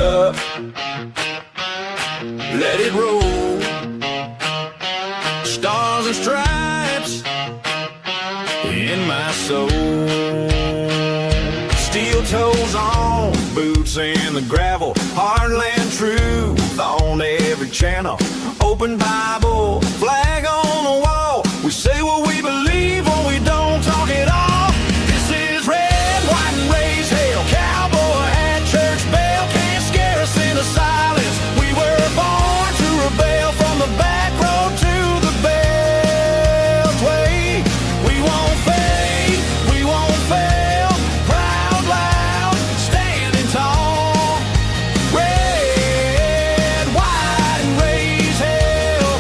up, let it roll. Stars and stripes in my soul. Steel toes on, boots in the gravel. Heartland truth on every channel. Open Bible, flag on the wall. We say what we believe when we don't talk at all. This is red, white, and raise hell. Cowboy hat, church bell can't scare us into silence. We were born to rebel from the back road to the beltway. We won't fade, we won't fail. Proud, loud, standing tall. Red, white, and raise hell.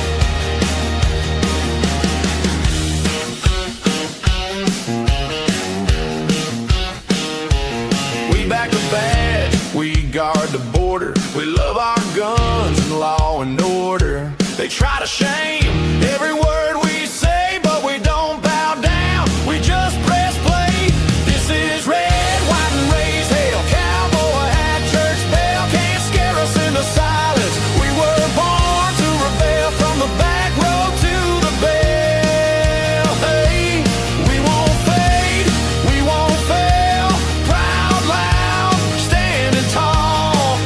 We back the badge, we guard the border. We love our guns and law and order. They try to shame every word we say, but we don't bow down, we just press play. This is red, white, and raise hell. Cowboy hat, church bell can't scare us into silence. We were born to rebel from the back road to the bell. Hey, we won't fade, we won't fail. Proud, loud, standing tall.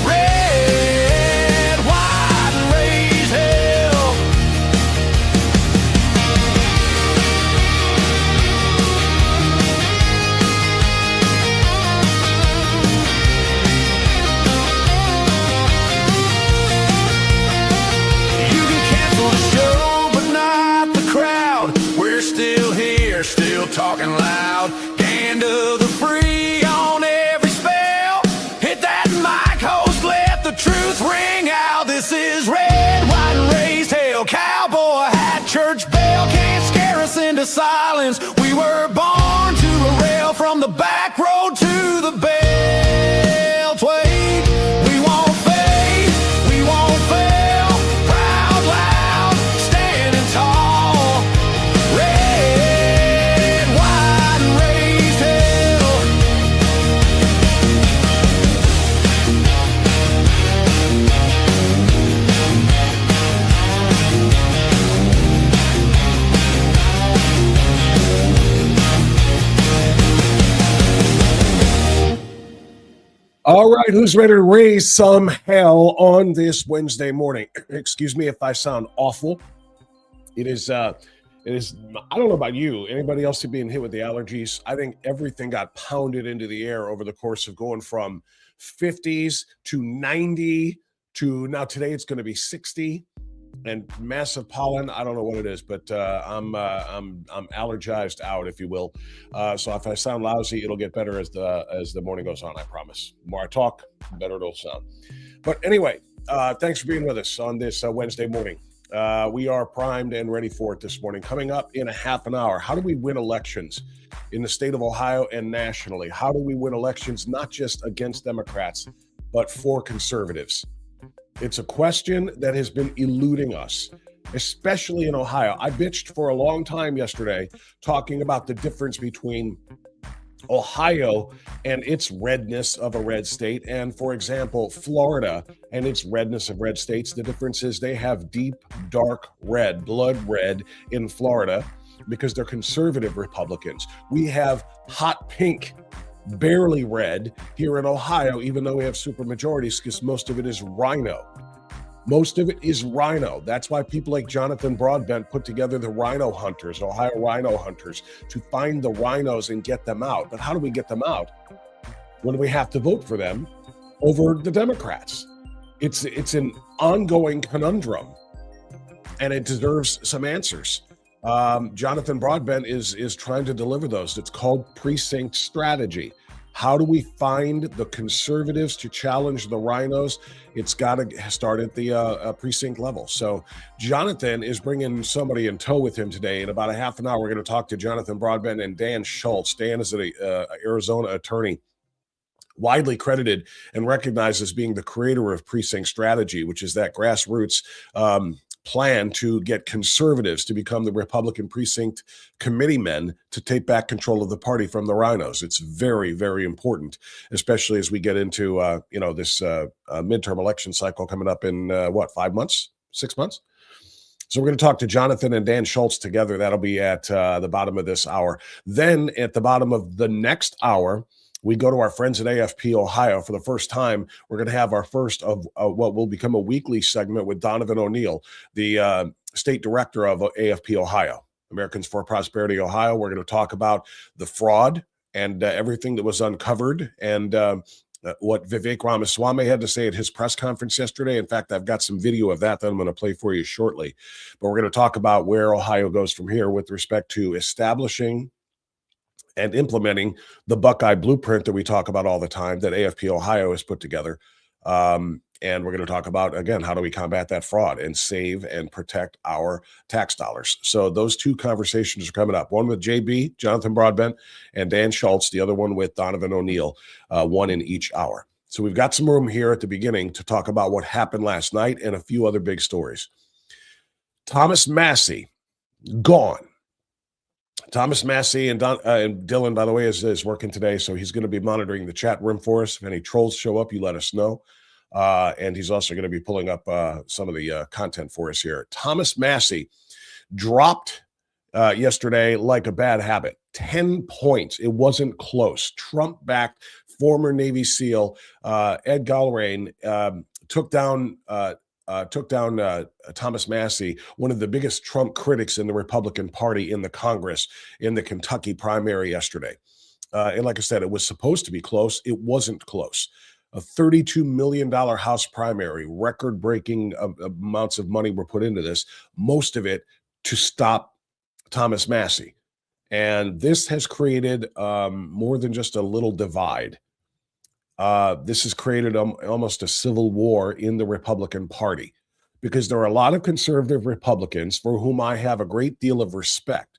Red, white, and raise hell. You can cancel the show, but not the crowd. We're still here, still talking loud. Hand of the free on every spell. Hit that mic, host, let the truth ring out. This is red, white, and raised hell. Cowboy hat, church bell can't scare us into silence. We were born to rail from the back road to the beltway. We won't fade, we won't fail. Proud, loud, standing tall. Red, white, and raised hell. All right, who's ready to raise some hell on this Wednesday morning? Excuse me if I sound awful. It is, I don't know about you, anybody else being hit with the allergies? I think everything got pounded into the air over the course of going from 50s to 90 to now today it's going to be 60 and massive pollen. I don't know what it is, but I'm allergized out, if you will. So if I sound lousy, it'll get better as the morning goes on. I promise. The more I talk, the better it'll sound. But anyway, thanks for being with us on this Wednesday morning. We are primed and ready for it this morning. Coming up in a half an hour, how do we win elections in the state of Ohio and nationally? How do we win elections not just against Democrats, but for conservatives? It's a question that has been eluding us, especially in Ohio. I bitched for a long time yesterday talking about the difference between Ohio and its redness of a red state and, for example, Florida and its redness of red states. The difference is they have deep, dark red, blood red in Florida because they're conservative Republicans. We have hot pink, barely red here in Ohio, even though we have supermajorities because most of it is rhino. Most of it is rhino. That's why people like Jonathan Broadbent put together the rhino hunters, Ohio rhino hunters, to find the rhinos and get them out. But how do we get them out when we have to vote for them over the Democrats? It's an ongoing conundrum, and it deserves some answers. Jonathan Broadbent is trying to deliver those. It's called precinct strategy. How do we find the conservatives to challenge the rhinos? It's got to start at the precinct level. So Jonathan is bringing somebody in tow with him today. In about a half an hour, we're going to talk to Jonathan Broadbent and Dan Schultz. Dan is an Arizona attorney widely credited and recognized as being the creator of precinct strategy, which is that grassroots plan to get conservatives to become the Republican precinct committeemen to take back control of the party from the rhinos. It's very, very important, especially as we get into this midterm election cycle coming up in 5 months, 6 months. So we're going to talk to Jonathan and Dan Schultz together. That'll be at the bottom of this hour. Then at the bottom of the next hour, we go to our friends at AFP-Ohio. For the first time, we're going to have our first of what will become a weekly segment with Donovan O'Neill, the state director of AFP-Ohio, Americans for Prosperity Ohio. We're going to talk about the fraud and everything that was uncovered and what Vivek Ramaswamy had to say at his press conference yesterday. In fact, I've got some video of that I'm going to play for you shortly. But we're going to talk about where Ohio goes from here with respect to establishing and implementing the Buckeye Blueprint that we talk about all the time that AFP-Ohio has put together. And we're going to talk about, again, how do we combat that fraud and save and protect our tax dollars. So those two conversations are coming up. One with JB, Jonathan Broadbent, and Dan Schultz. The other one with Donovan O'Neill, one in each hour. So we've got some room here at the beginning to talk about what happened last night and a few other big stories. Thomas Massie, gone. Thomas Massie and Dylan, by the way, is working today, so he's going to be monitoring the chat room for us. If any trolls show up, you let us know. And he's also going to be pulling up some of the content for us here. Thomas Massie dropped yesterday like a bad habit. 10 points. It wasn't close. Trump-backed former Navy SEAL Ed Galbraith took down Thomas Massie, one of the biggest Trump critics in the Republican Party in the Congress in the Kentucky primary yesterday. And like I said, it was supposed to be close. It wasn't close. A $32 million House primary, record-breaking amounts of money were put into this, most of it to stop Thomas Massie. And this has created more than just a little divide. This has created almost a civil war in the Republican Party because there are a lot of conservative Republicans for whom I have a great deal of respect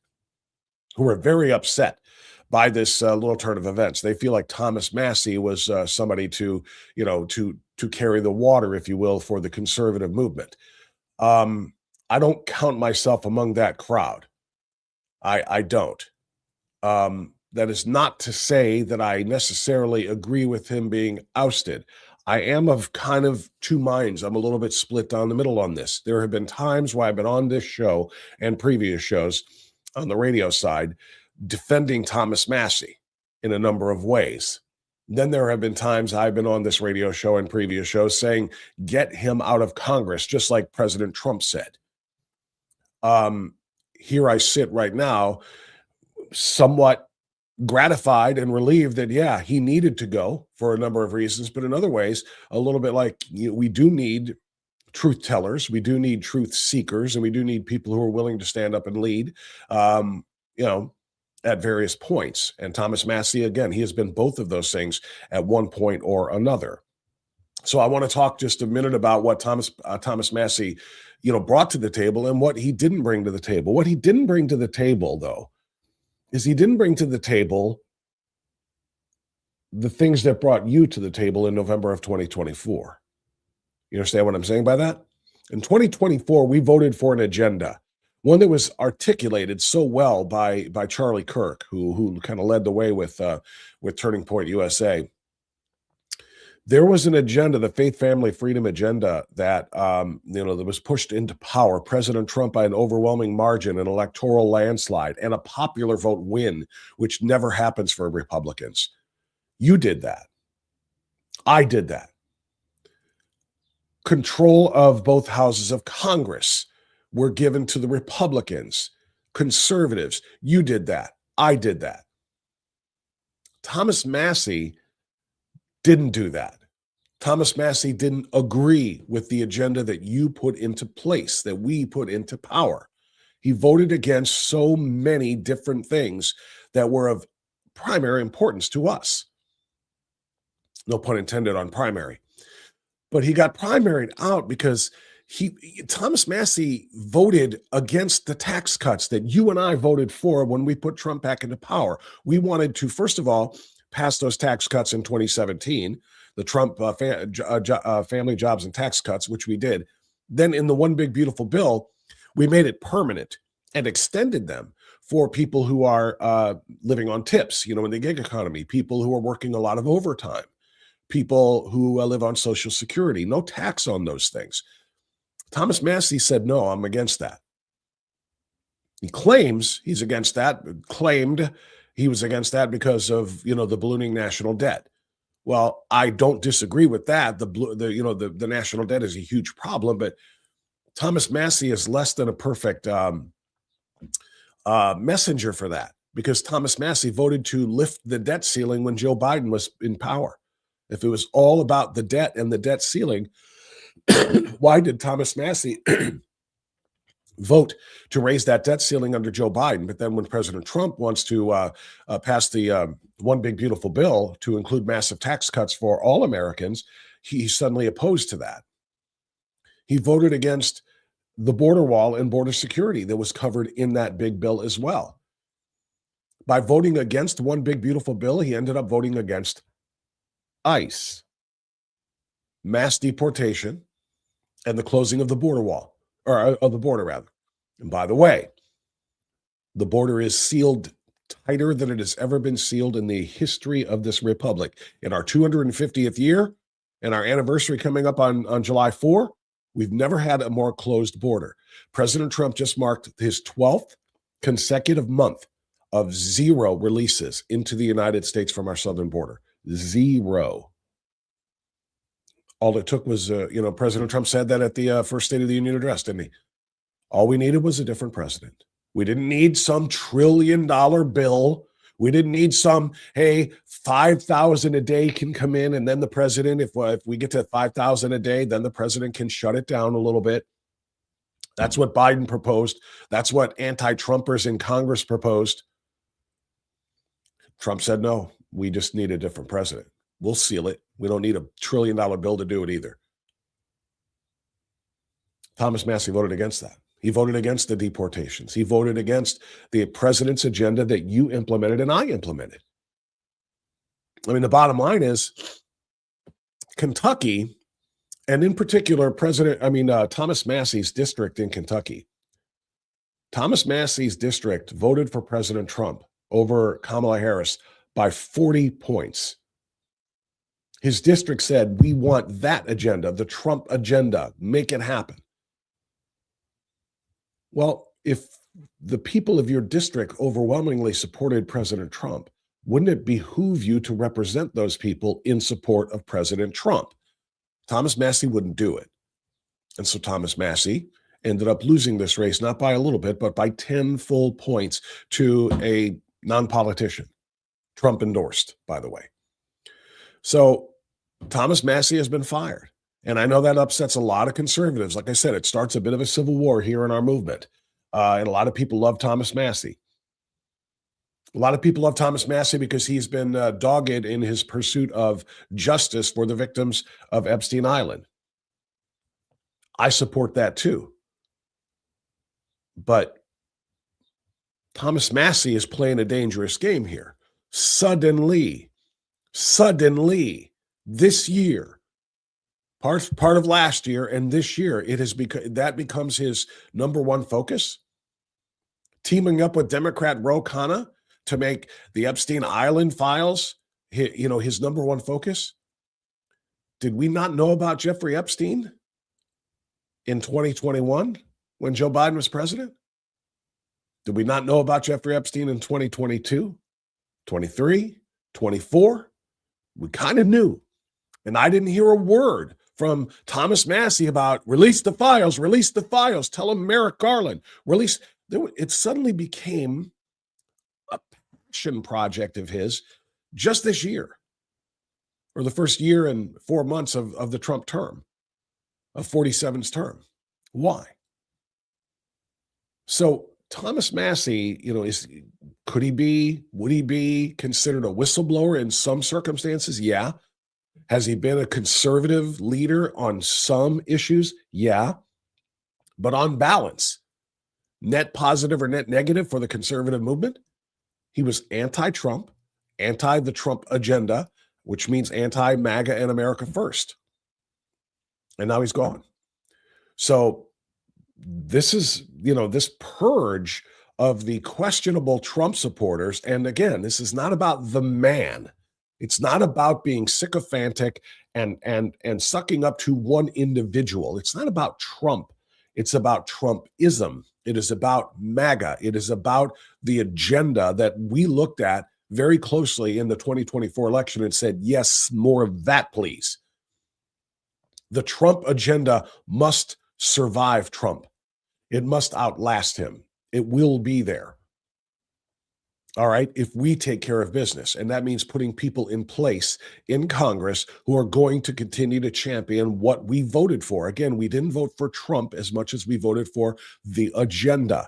who are very upset by this little turn of events. They feel like Thomas Massie was somebody to carry the water, if you will, for the conservative movement. I don't count myself among that crowd. I don't. That is not to say that I necessarily agree with him being ousted. I am of kind of two minds. I'm a little bit split down the middle on this. There have been times where I've been on this show and previous shows on the radio side defending Thomas Massie in a number of ways. Then there have been times I've been on this radio show and previous shows saying, get him out of Congress, just like President Trump said. Here I sit right now, somewhat gratified and relieved that, yeah, he needed to go for a number of reasons, but in other ways, a little bit like we do need truth tellers, we do need truth seekers, and we do need people who are willing to stand up and lead, at various points. And Thomas Massie, again, he has been both of those things at one point or another. So I want to talk just a minute about what Thomas Massie, brought to the table and what he didn't bring to the table. What he didn't bring to the table, though, is he didn't bring to the table the things that brought you to the table in November of 2024. You understand what I'm saying by that? In 2024, we voted for an agenda, one that was articulated so well by Charlie Kirk, who kind of led the way with Turning Point USA. There was an agenda, the Faith, Family, Freedom agenda that that was pushed into power. President Trump by an overwhelming margin, an electoral landslide, and a popular vote win, which never happens for Republicans. You did that. I did that. Control of both houses of Congress were given to the Republicans, conservatives. You did that. I did that. Thomas Massie didn't do that. Thomas Massie didn't agree with the agenda that you put into place, that we put into power. He voted against so many different things that were of primary importance to us. No pun intended on primary. But he got primaried out because Thomas Massie voted against the tax cuts that you and I voted for when we put Trump back into power. We wanted to, first of all, passed those tax cuts in 2017, the Trump family jobs and tax cuts, which we did, then in the one big beautiful bill, we made it permanent and extended them for people who are living on tips, in the gig economy, people who are working a lot of overtime, people who live on Social Security, no tax on those things. Thomas Massie said, no, I'm against that. He claims he's against that, claimed he was against that because of, the ballooning national debt. Well, I don't disagree with that. The national debt is a huge problem, but Thomas Massie is less than a perfect messenger for that, because Thomas Massie voted to lift the debt ceiling when Joe Biden was in power. If it was all about the debt and the debt ceiling, why did Thomas Massie vote to raise that debt ceiling under Joe Biden? But then when President Trump wants to pass the one big beautiful bill to include massive tax cuts for all Americans, he's suddenly opposed to that. He voted against the border wall and border security that was covered in that big bill as well. By voting against one big beautiful bill, he ended up voting against ICE, mass deportation, and the closing of the border wall, or of the border rather. And by the way, the border is sealed tighter than it has ever been sealed in the history of this republic. In our 250th year and our anniversary coming up on July 4, we've never had a more closed border. President Trump just marked his 12th consecutive month of zero releases into the United States from our southern border. Zero. All it took was, President Trump said that at the first State of the Union address, didn't he? All we needed was a different president. We didn't need some $1 trillion bill. We didn't need some, hey, 5,000 a day can come in, and then the president, if we get to 5,000 a day, then the president can shut it down a little bit. That's what Biden proposed. That's what anti-Trumpers in Congress proposed. Trump said, no, we just need a different president. We'll seal it. We don't need a $1 trillion bill to do it either. Thomas Massie voted against that. He voted against the deportations. He voted against the president's agenda that you implemented and I implemented. I mean, the bottom line is Kentucky, and in particular, Thomas Massie's district in Kentucky. Thomas Massie's district voted for President Trump over Kamala Harris by 40 points. His district said, we want that agenda, the Trump agenda, make it happen. Well, if the people of your district overwhelmingly supported President Trump, wouldn't it behoove you to represent those people in support of President Trump? Thomas Massie wouldn't do it. And so Thomas Massie ended up losing this race, not by a little bit, but by 10 full points to a non-politician. Trump endorsed, by the way. So Thomas Massie has been fired. And I know that upsets a lot of conservatives. Like I said, it starts a bit of a civil war here in our movement. And a lot of people love Thomas Massie. A lot of people love Thomas Massie because he's been dogged in his pursuit of justice for the victims of Epstein Island. I support that too. But Thomas Massie is playing a dangerous game here. Suddenly, this year, part of last year and this year, that becomes his number one focus. Teaming up with Democrat Ro Khanna to make the Epstein Island files, his number one focus. Did we not know about Jeffrey Epstein in 2021 when Joe Biden was president? Did we not know about Jeffrey Epstein in 2022, 23, 24? We kind of knew. And I didn't hear a word from Thomas Massie about release the files, tell him Merrick Garland, release. It suddenly became a passion project of his just this year, or the first year and 4 months of the Trump term, of 47's term. Why? So Thomas Massie, would he be considered a whistleblower in some circumstances? Yeah. Has he been a conservative leader on some issues? Yeah. But on balance, net positive or net negative for the conservative movement, he was anti-Trump, anti the Trump agenda, which means anti-MAGA and America first. And now he's gone. So this is, this purge of the questionable Trump supporters. And again, this is not about the man. It's not about being sycophantic and sucking up to one individual. It's not about Trump. It's about Trumpism. It is about MAGA. It is about the agenda that we looked at very closely in the 2024 election and said, yes, more of that, please. The Trump agenda must survive Trump. It must outlast him. It will be there. All right, if we take care of business, and that means putting people in place in Congress who are going to continue to champion what we voted for. Again, we didn't vote for Trump as much as we voted for the agenda.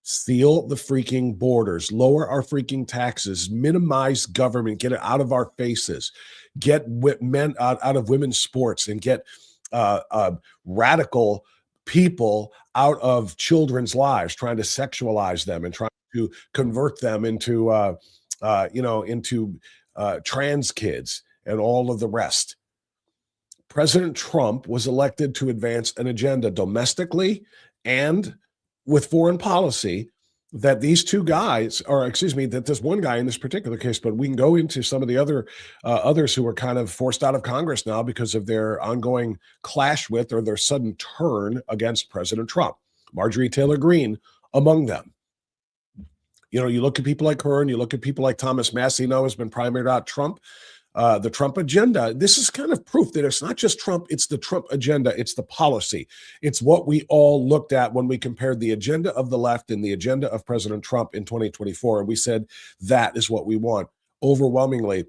Seal the freaking borders, lower our freaking taxes, minimize government, get it out of our faces, get men out of women's sports, and get radical people out of children's lives, trying to sexualize them and trying to convert them into trans kids and all of the rest. President Trump was elected to advance an agenda domestically and with foreign policy that these two guys, that there's one guy in this particular case, but we can go into some of the others who are kind of forced out of Congress now because of their ongoing clash with or their sudden turn against President Trump. Marjorie Taylor Greene among them. You look at people like her and you look at people like Thomas Massie now has been primaried out Trump. The Trump agenda, this is kind of proof that it's not just Trump, it's the Trump agenda, it's the policy. It's what we all looked at when we compared the agenda of the left and the agenda of President Trump in 2024. And we said, that is what we want. Overwhelmingly,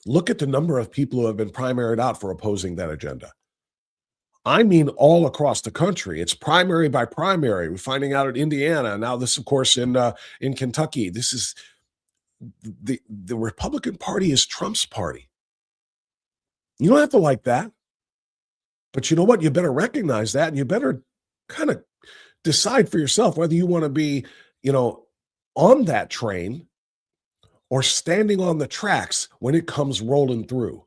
look at the number of people who have been primaried out for opposing that agenda. I mean, all across the country. It's primary by primary. We're finding out in Indiana. Now this, of course, in Kentucky. This is the Republican Party is Trump's party. You don't have to like that. But you know what? You better recognize that, and you better kind of decide for yourself whether you want to be, on that train or standing on the tracks when it comes rolling through.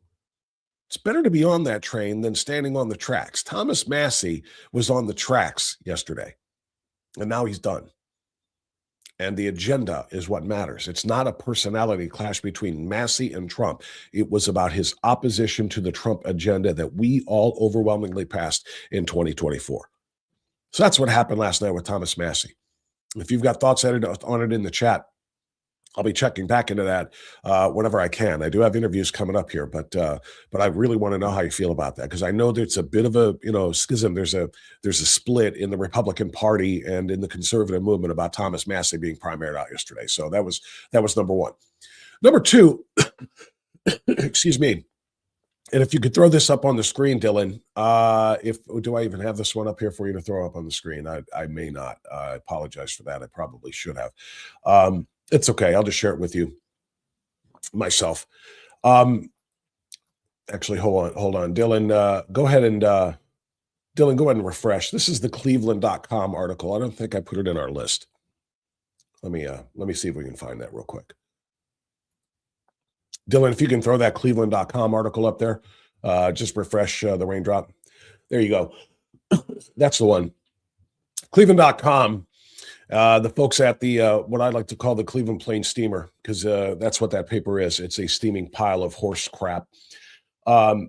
It's better to be on that train than standing on the tracks. Thomas Massie was on the tracks yesterday, and now he's done. And the agenda is what matters. It's not a personality clash between Massie and Trump. It was about his opposition to the Trump agenda that we all overwhelmingly passed in 2024. So that's what happened last night with Thomas Massie. If you've got thoughts on it in the chat, I'll be checking back into that whenever I can. I do have interviews coming up here, but I really want to know how you feel about that, because I know there's a bit of a schism. There's a split in the Republican Party and in the conservative movement about Thomas Massie being primaried out yesterday. So that was number one. Number two, excuse me. And if you could throw this up on the screen, Dylan, do I even have this one up here for you to throw up on the screen? I may not. I apologize for that. I probably should have. It's okay. I'll just share it with you myself. Actually, hold on. Dylan, go ahead and refresh. This is the Cleveland.com article. I don't think I put it in our list. Let me see if we can find that real quick. Dylan, if you can throw that Cleveland.com article up there, just refresh the raindrop. There you go. That's the one. Cleveland.com. The folks at the what I like to call the Cleveland Plain Steamer, because that's what that paper is. It's a steaming pile of horse crap.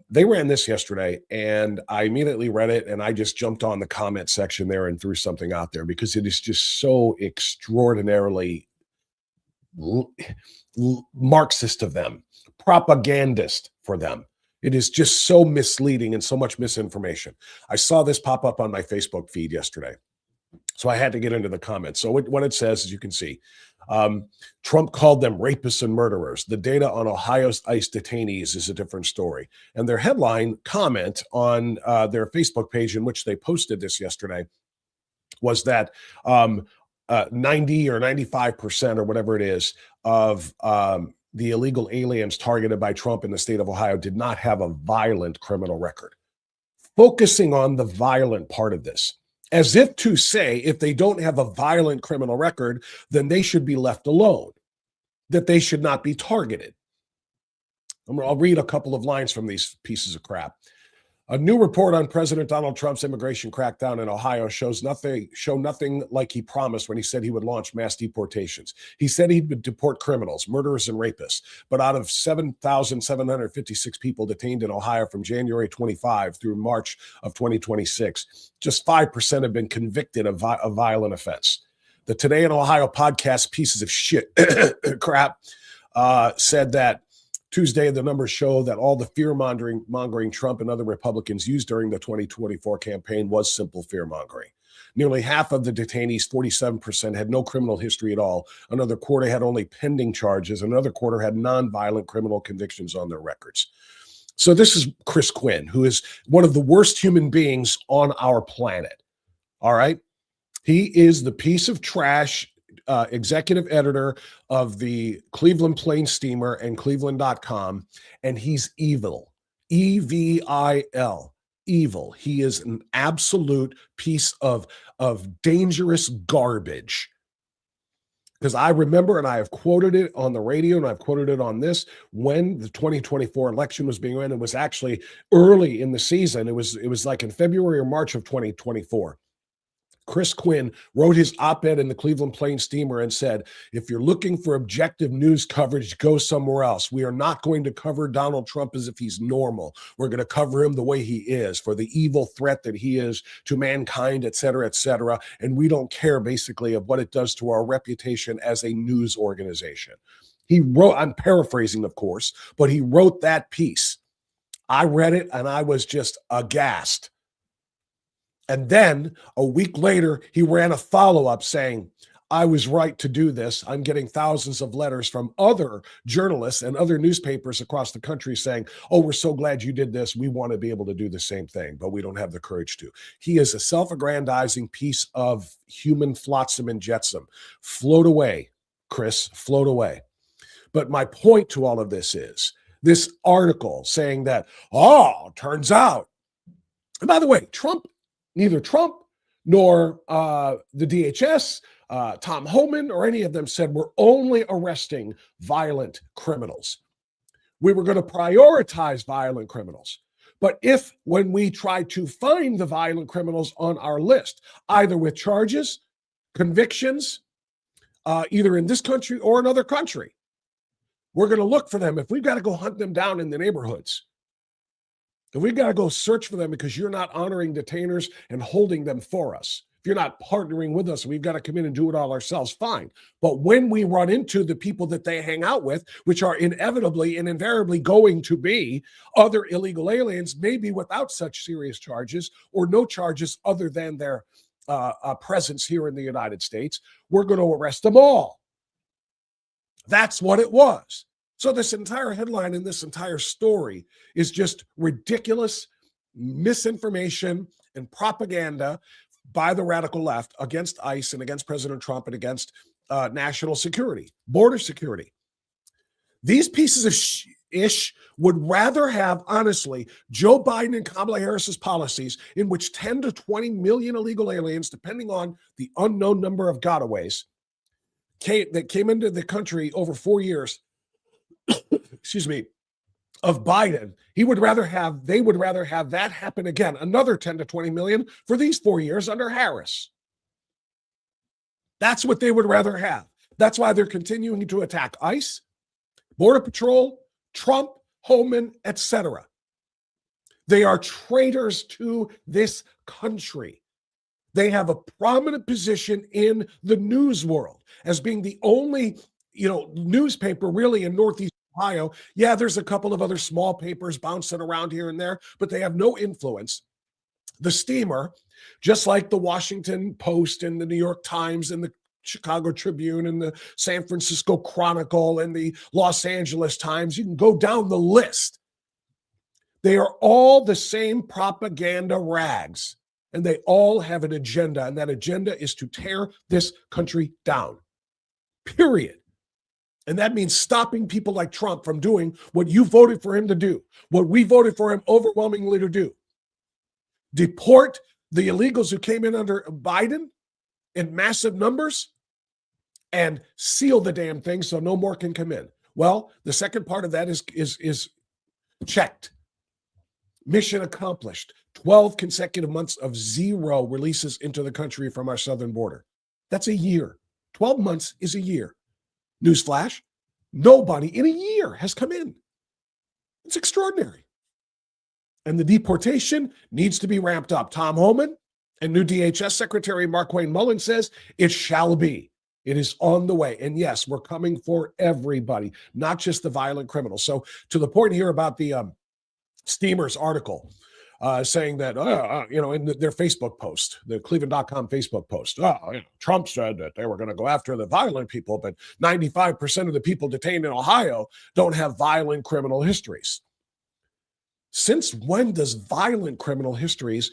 They ran this yesterday, and I immediately read it, and I just jumped on the comment section there and threw something out there because it is just so extraordinarily Marxist of them, propagandist for them. It is just so misleading and so much misinformation. I saw this pop up on my Facebook feed yesterday, so I had to get into the comments. So what it says, as you can see, Trump called them rapists and murderers. The data on Ohio's ICE detainees is a different story. And their headline comment on their Facebook page, in which they posted this yesterday, was that 90 or 95% or whatever it is of the illegal aliens targeted by Trump in the state of Ohio did not have a violent criminal record. Focusing on the violent part of this, as if to say, if they don't have a violent criminal record, then they should be left alone. that they should not be targeted. I'll read a couple of lines from these pieces of crap. A new report on President Donald Trump's immigration crackdown in Ohio show nothing like he promised when he said he would launch mass deportations. He said he would deport criminals, murderers, and rapists. But out of 7,756 people detained in Ohio from January 25 through March of 2026, just 5% have been convicted of a violent offense. The Today in Ohio podcast, pieces of shit crap, said that Tuesday, the numbers show that all the fear-mongering Trump and other Republicans used during the 2024 campaign was simple fear-mongering. Nearly half of the detainees, 47%, had no criminal history at all. Another quarter had only pending charges. Another quarter had non-violent criminal convictions on their records. So this is Chris Quinn, who is one of the worst human beings on our planet. All right? He is the piece of trash executive editor of the Cleveland Plain Steamer and Cleveland.com, and he's evil. E-V-I-L. Evil. He is an absolute piece of dangerous garbage. Because I remember, and I have quoted it on the radio, and I've quoted it on this, when the 2024 election was being run, it was actually early in the season. It was like in February or March of 2024. Chris Quinn wrote his op-ed in the Cleveland Plain Steamer and said, if you're looking for objective news coverage, go somewhere else. We are not going to cover Donald Trump as if he's normal. We're going to cover him the way he is, for the evil threat that he is to mankind, et cetera, et cetera. And we don't care basically of what it does to our reputation as a news organization. He wrote, I'm paraphrasing, of course, but he wrote that piece. I read it and I was just aghast. And then a week later, he ran a follow-up saying, I was right to do this. I'm getting thousands of letters from other journalists and other newspapers across the country saying, oh, we're so glad you did this. We want to be able to do the same thing, but we don't have the courage to. He is a self-aggrandizing piece of human flotsam and jetsam. Float away, Chris, float away. But my point to all of this is this article saying that, turns out. And by the way, neither Trump nor the DHS, Tom Homan, or any of them said we're only arresting violent criminals. We were going to prioritize violent criminals. But if, when we try to find the violent criminals on our list, either with charges, convictions, either in this country or another country, we're going to look for them. If we've got to go hunt them down in the neighborhoods, if we've got to go search for them because you're not honoring detainers and holding them for us, if you're not partnering with us, we've got to come in and do it all ourselves, fine. But when we run into the people that they hang out with, which are inevitably and invariably going to be other illegal aliens, maybe without such serious charges or no charges other than their presence here in the United States, we're going to arrest them all. That's what it was. So this entire headline and this entire story is just ridiculous misinformation and propaganda by the radical left against ICE and against President Trump and against national security, border security. These pieces of ish would rather have, honestly, Joe Biden and Kamala Harris's policies in which 10 to 20 million illegal aliens, depending on the unknown number of gotaways, that came into the country over 4 years, excuse me, of Biden. They would rather have that happen again, another 10 to 20 million for these 4 years under Harris. That's what they would rather have. That's why they're continuing to attack ICE, Border Patrol, Trump, Homan, etc. They are traitors to this country. They have a prominent position in the news world as being the only, newspaper really in Northeast Ohio. Yeah, there's a couple of other small papers bouncing around here and there, but they have no influence. The Steamer, just like the Washington Post and the New York Times and the Chicago Tribune and the San Francisco Chronicle and the Los Angeles Times, you can go down the list. They are all the same propaganda rags, and they all have an agenda, and that agenda is to tear this country down, period. And that means stopping people like Trump from doing what you voted for him to do, what we voted for him overwhelmingly to do. Deport the illegals who came in under Biden in massive numbers and seal the damn thing so no more can come in. Well, the second part of that is checked. Mission accomplished. 12 consecutive months of zero releases into the country from our southern border. That's a year. 12 months is a year. Newsflash, nobody in a year has come in. It's extraordinary. And the deportation needs to be ramped up. Tom Homan and new DHS Secretary Markwayne Mullin says it shall be. It is on the way. And yes, we're coming for everybody, not just the violent criminals. So to the point here about the Steamer's article saying that, in their Facebook post, the Cleveland.com Facebook post, Trump said that they were going to go after the violent people, but 95% of the people detained in Ohio don't have violent criminal histories. Since when does violent criminal histories,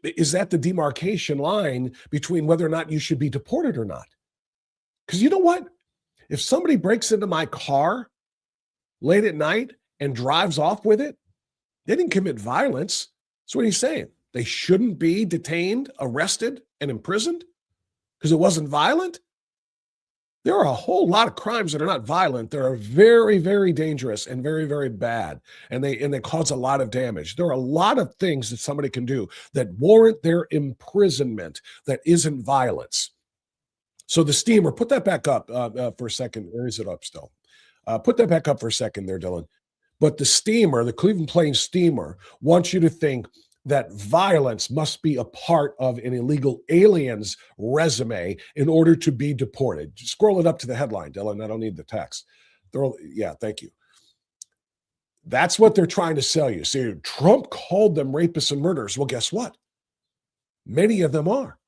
is that the demarcation line between whether or not you should be deported or not? Because you know what? If somebody breaks into my car late at night and drives off with it, they didn't commit violence. That's what he's saying. They shouldn't be detained, arrested, and imprisoned because it wasn't violent. There are a whole lot of crimes that are not violent. They are very, very dangerous and very, very bad, and they cause a lot of damage. There are a lot of things that somebody can do that warrant their imprisonment that isn't violence. So the Steamer, put that back up for a second. Or is it up still? Put that back up for a second there, Dylan. But the Steamer, the Cleveland Plains Steamer, wants you to think that violence must be a part of an illegal alien's resume in order to be deported. Just scroll it up to the headline, Dylan. I don't need the text. Yeah, thank you. That's what they're trying to sell you. See, Trump called them rapists and murderers. Well, guess what? Many of them are.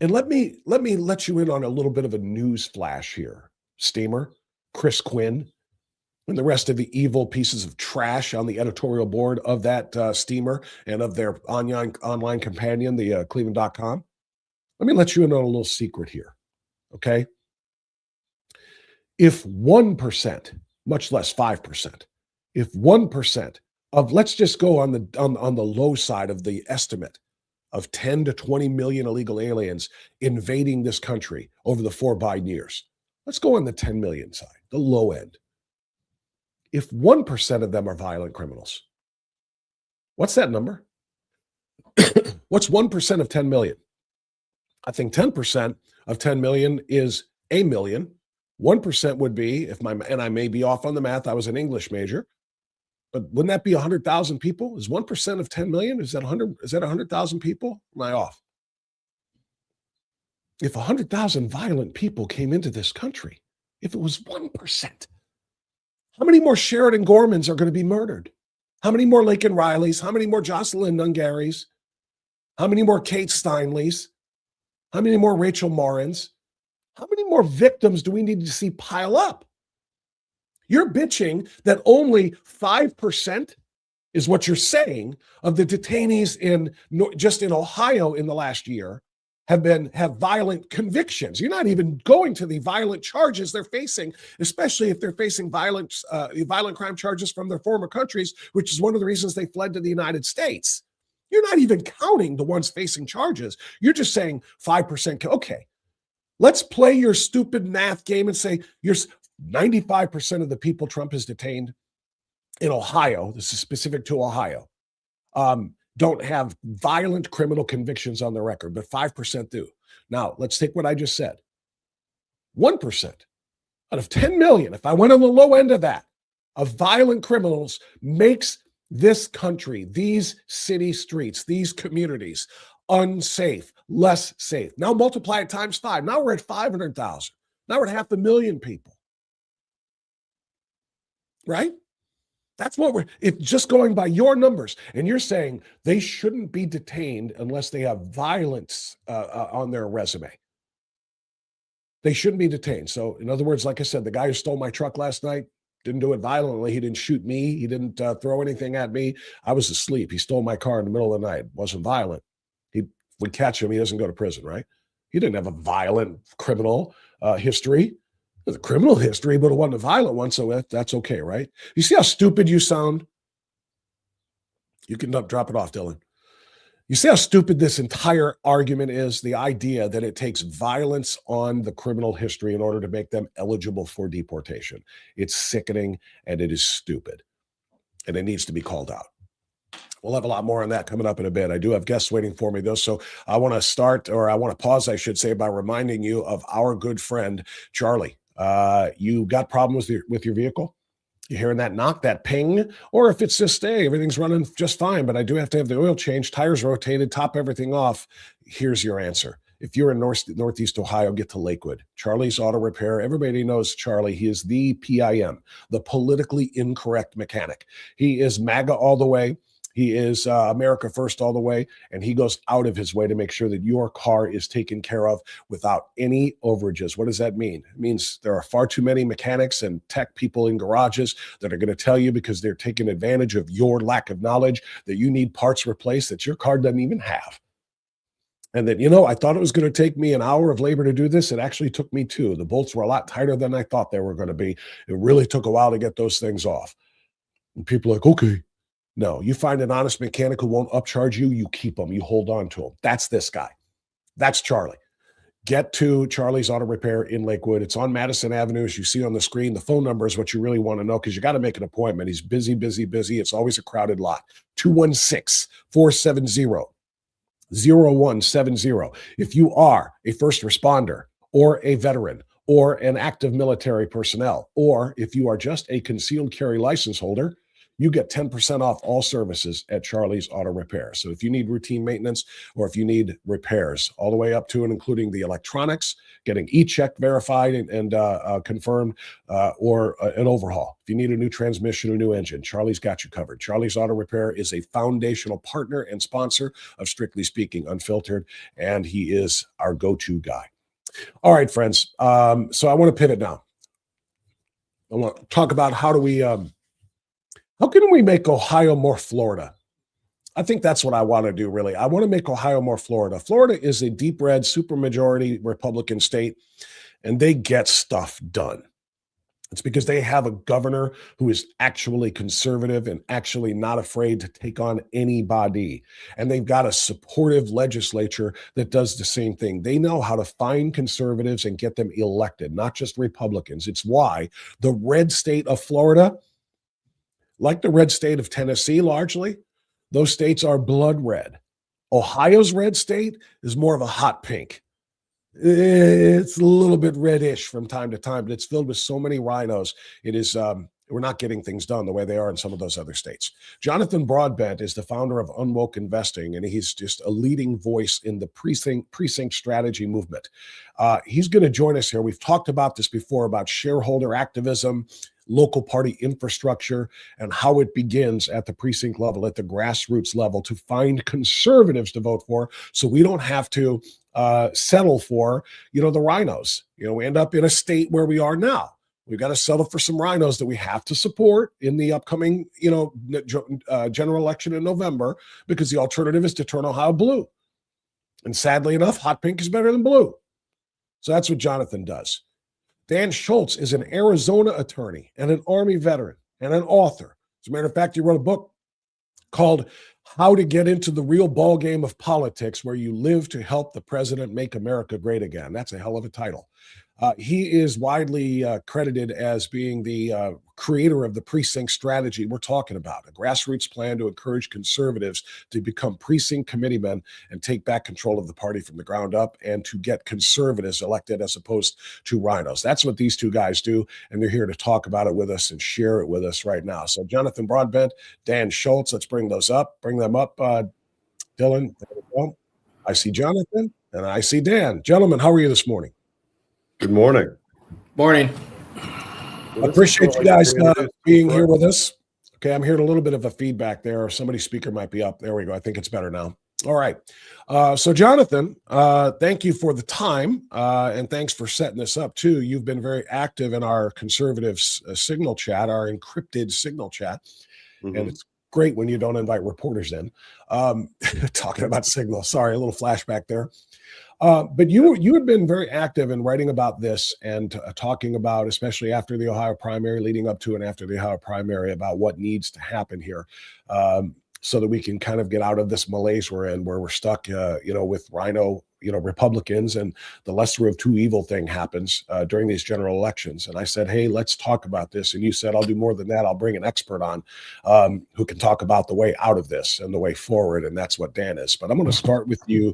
And let me let you in on a little bit of a news flash here. Steamer, Chris Quinn, and the rest of the evil pieces of trash on the editorial board of that Steamer and of their online companion, the Cleveland.com. Let me let you in on a little secret here, okay? If 1%, much less 5%, if 1% of, let's just go on the low side of the estimate of 10 to 20 million illegal aliens invading this country over the 4 Biden years. Let's go on the 10 million side, the low end. If 1% of them are violent criminals, what's that number? What's 1% of 10 million? I think 10% of 10 million is a million. 1% would be, and I may be off on the math, I was an English major, but wouldn't that be 100,000 people? Is 1% of 10 million? Is that 100,000 people? Am I off? If 100,000 violent people came into this country, if it was 1%, how many more Sheridan Gormans are going to be murdered? How many more Laken Rileys? How many more Jocelyn Nungarys? How many more Kate Steinleys? How many more Rachel Morins? How many more victims do we need to see pile up? You're bitching that only 5% is what you're saying of the detainees just in Ohio in the last year have violent convictions. You're not even going to the violent charges they're facing, especially if they're facing violent crime charges from their former countries, which is one of the reasons they fled to the United States. You're not even counting the ones facing charges. You're just saying 5%. Okay, let's play your stupid math game and say you're 95% of the people Trump has detained in Ohio, this is specific to Ohio, don't have violent criminal convictions on their record, but 5% do. Now, let's take what I just said. 1% out of 10 million, if I went on the low end of that, of violent criminals makes this country, these city streets, these communities unsafe, less safe. Now multiply it times 5. Now we're at 500,000. Now we're at 500,000 people. Right? That's what it's just going by your numbers. And you're saying they shouldn't be detained unless they have violence on their resume. They shouldn't be detained. So in other words, like I said, the guy who stole my truck last night didn't do it violently. He didn't shoot me. He didn't throw anything at me. I was asleep. He stole my car in the middle of the night. It wasn't violent. If we catch him, he doesn't go to prison, right? He didn't have a violent criminal history. There's a criminal history, but it wasn't a violent one, so that's okay, right? You see how stupid you sound? You can drop it off, Dylan. You see how stupid this entire argument is? The idea that it takes violence on the criminal history in order to make them eligible for deportation. It's sickening and it is stupid. And it needs to be called out. We'll have a lot more on that coming up in a bit. I do have guests waiting for me, though. So I want to pause, I should say, by reminding you of our good friend, Charlie. You got problems with your vehicle? You hearing that knock, that ping? Or if it's just, hey, everything's running just fine, but I do have to have the oil changed, tires rotated, top everything off. Here's your answer. If you're in Northeast Ohio, get to Lakewood. Charlie's Auto Repair. Everybody knows Charlie. He is the PIM, the politically incorrect mechanic. He is MAGA all the way. He is America First all the way, and he goes out of his way to make sure that your car is taken care of without any overages. What does that mean? It means there are far too many mechanics and tech people in garages that are going to tell you, because they're taking advantage of your lack of knowledge, that you need parts replaced that your car doesn't even have. And that, I thought it was going to take me an hour of labor to do this. It actually took me 2. The bolts were a lot tighter than I thought they were going to be. It really took a while to get those things off. And people are like, okay. No, you find an honest mechanic who won't upcharge you, you keep them, you hold on to them. That's this guy. That's Charlie. Get to Charlie's Auto Repair in Lakewood. It's on Madison Avenue, as you see on the screen. The phone number is what you really want to know, because you got to make an appointment. He's busy, busy, busy. It's always a crowded lot. 216-470-0170. If you are a first responder or a veteran or an active military personnel, or if you are just a concealed carry license holder, you get 10% off all services at Charlie's Auto Repair. So if you need routine maintenance, or if you need repairs, all the way up to and including the electronics, getting e-check verified and confirmed, or an overhaul. If you need a new transmission or new engine, Charlie's got you covered. Charlie's Auto Repair is a foundational partner and sponsor of Strictly Speaking Unfiltered, and he is our go-to guy. All right, friends. So I want to pivot now. I want to talk about how can we make Ohio more Florida? I think that's what I want to do, really. I want to make Ohio more Florida. Florida is a deep red, supermajority Republican state, and they get stuff done. It's because they have a governor who is actually conservative and actually not afraid to take on anybody. And they've got a supportive legislature that does the same thing. They know how to find conservatives and get them elected, not just Republicans. It's why the red state of Florida, like the red state of Tennessee, largely, those states are blood red. Ohio's red state is more of a hot pink. It's a little bit reddish from time to time, but it's filled with so many rhinos. It is, we're not getting things done the way they are in some of those other states. Jonathan Broadbent is the founder of Unwoke Investing, and he's just a leading voice in the precinct strategy movement. He's going to join us here. We've talked about this before, about shareholder activism, local party infrastructure, and how it begins at the precinct level, at the grassroots level, to find conservatives to vote for, so we don't have to settle for, the rhinos. We end up in a state where we are now. We've got to settle for some rhinos that we have to support in the upcoming, general election in November, because the alternative is to turn Ohio blue. And sadly enough, hot pink is better than blue. So that's what Jonathan does. Dan Schultz is an Arizona attorney and an Army veteran and an author. As a matter of fact, he wrote a book called How to Get Into the Real Ball Game of Politics, Where You Live to Help the President Make America Great Again. That's a hell of a title. He is widely credited as being the creator of the precinct strategy we're talking about, a grassroots plan to encourage conservatives to become precinct committeemen and take back control of the party from the ground up, and to get conservatives elected as opposed to rhinos. That's what these two guys do, and they're here to talk about it with us and share it with us right now. So Jonathan Broadbent, Dan Schultz, let's bring them up. Dylan, there we go. I see Jonathan and I see Dan. Gentlemen, how are you this morning? Good morning. Morning. I appreciate you guys being here with us. Okay, I'm hearing a little bit of a feedback there. Somebody's speaker might be up. There we go. I think it's better now. All right. So Jonathan, thank you for the time, and thanks for setting this up too. You've been very active in our conservative signal chat, our encrypted signal chat, and it's great when you don't invite reporters in. Talking about signal. Sorry, a little flashback there. But you had been very active in writing about this and talking about, especially after the Ohio primary, leading up to and after the Ohio primary, about what needs to happen here. so that we can kind of get out of this malaise we're in, where we're stuck, with rhino, Republicans, and the lesser of two evil thing happens during these general elections. And I said, hey, let's talk about this. And you said, I'll do more than that. I'll bring an expert on who can talk about the way out of this and the way forward. And that's what Dan is. But I'm going to start with you,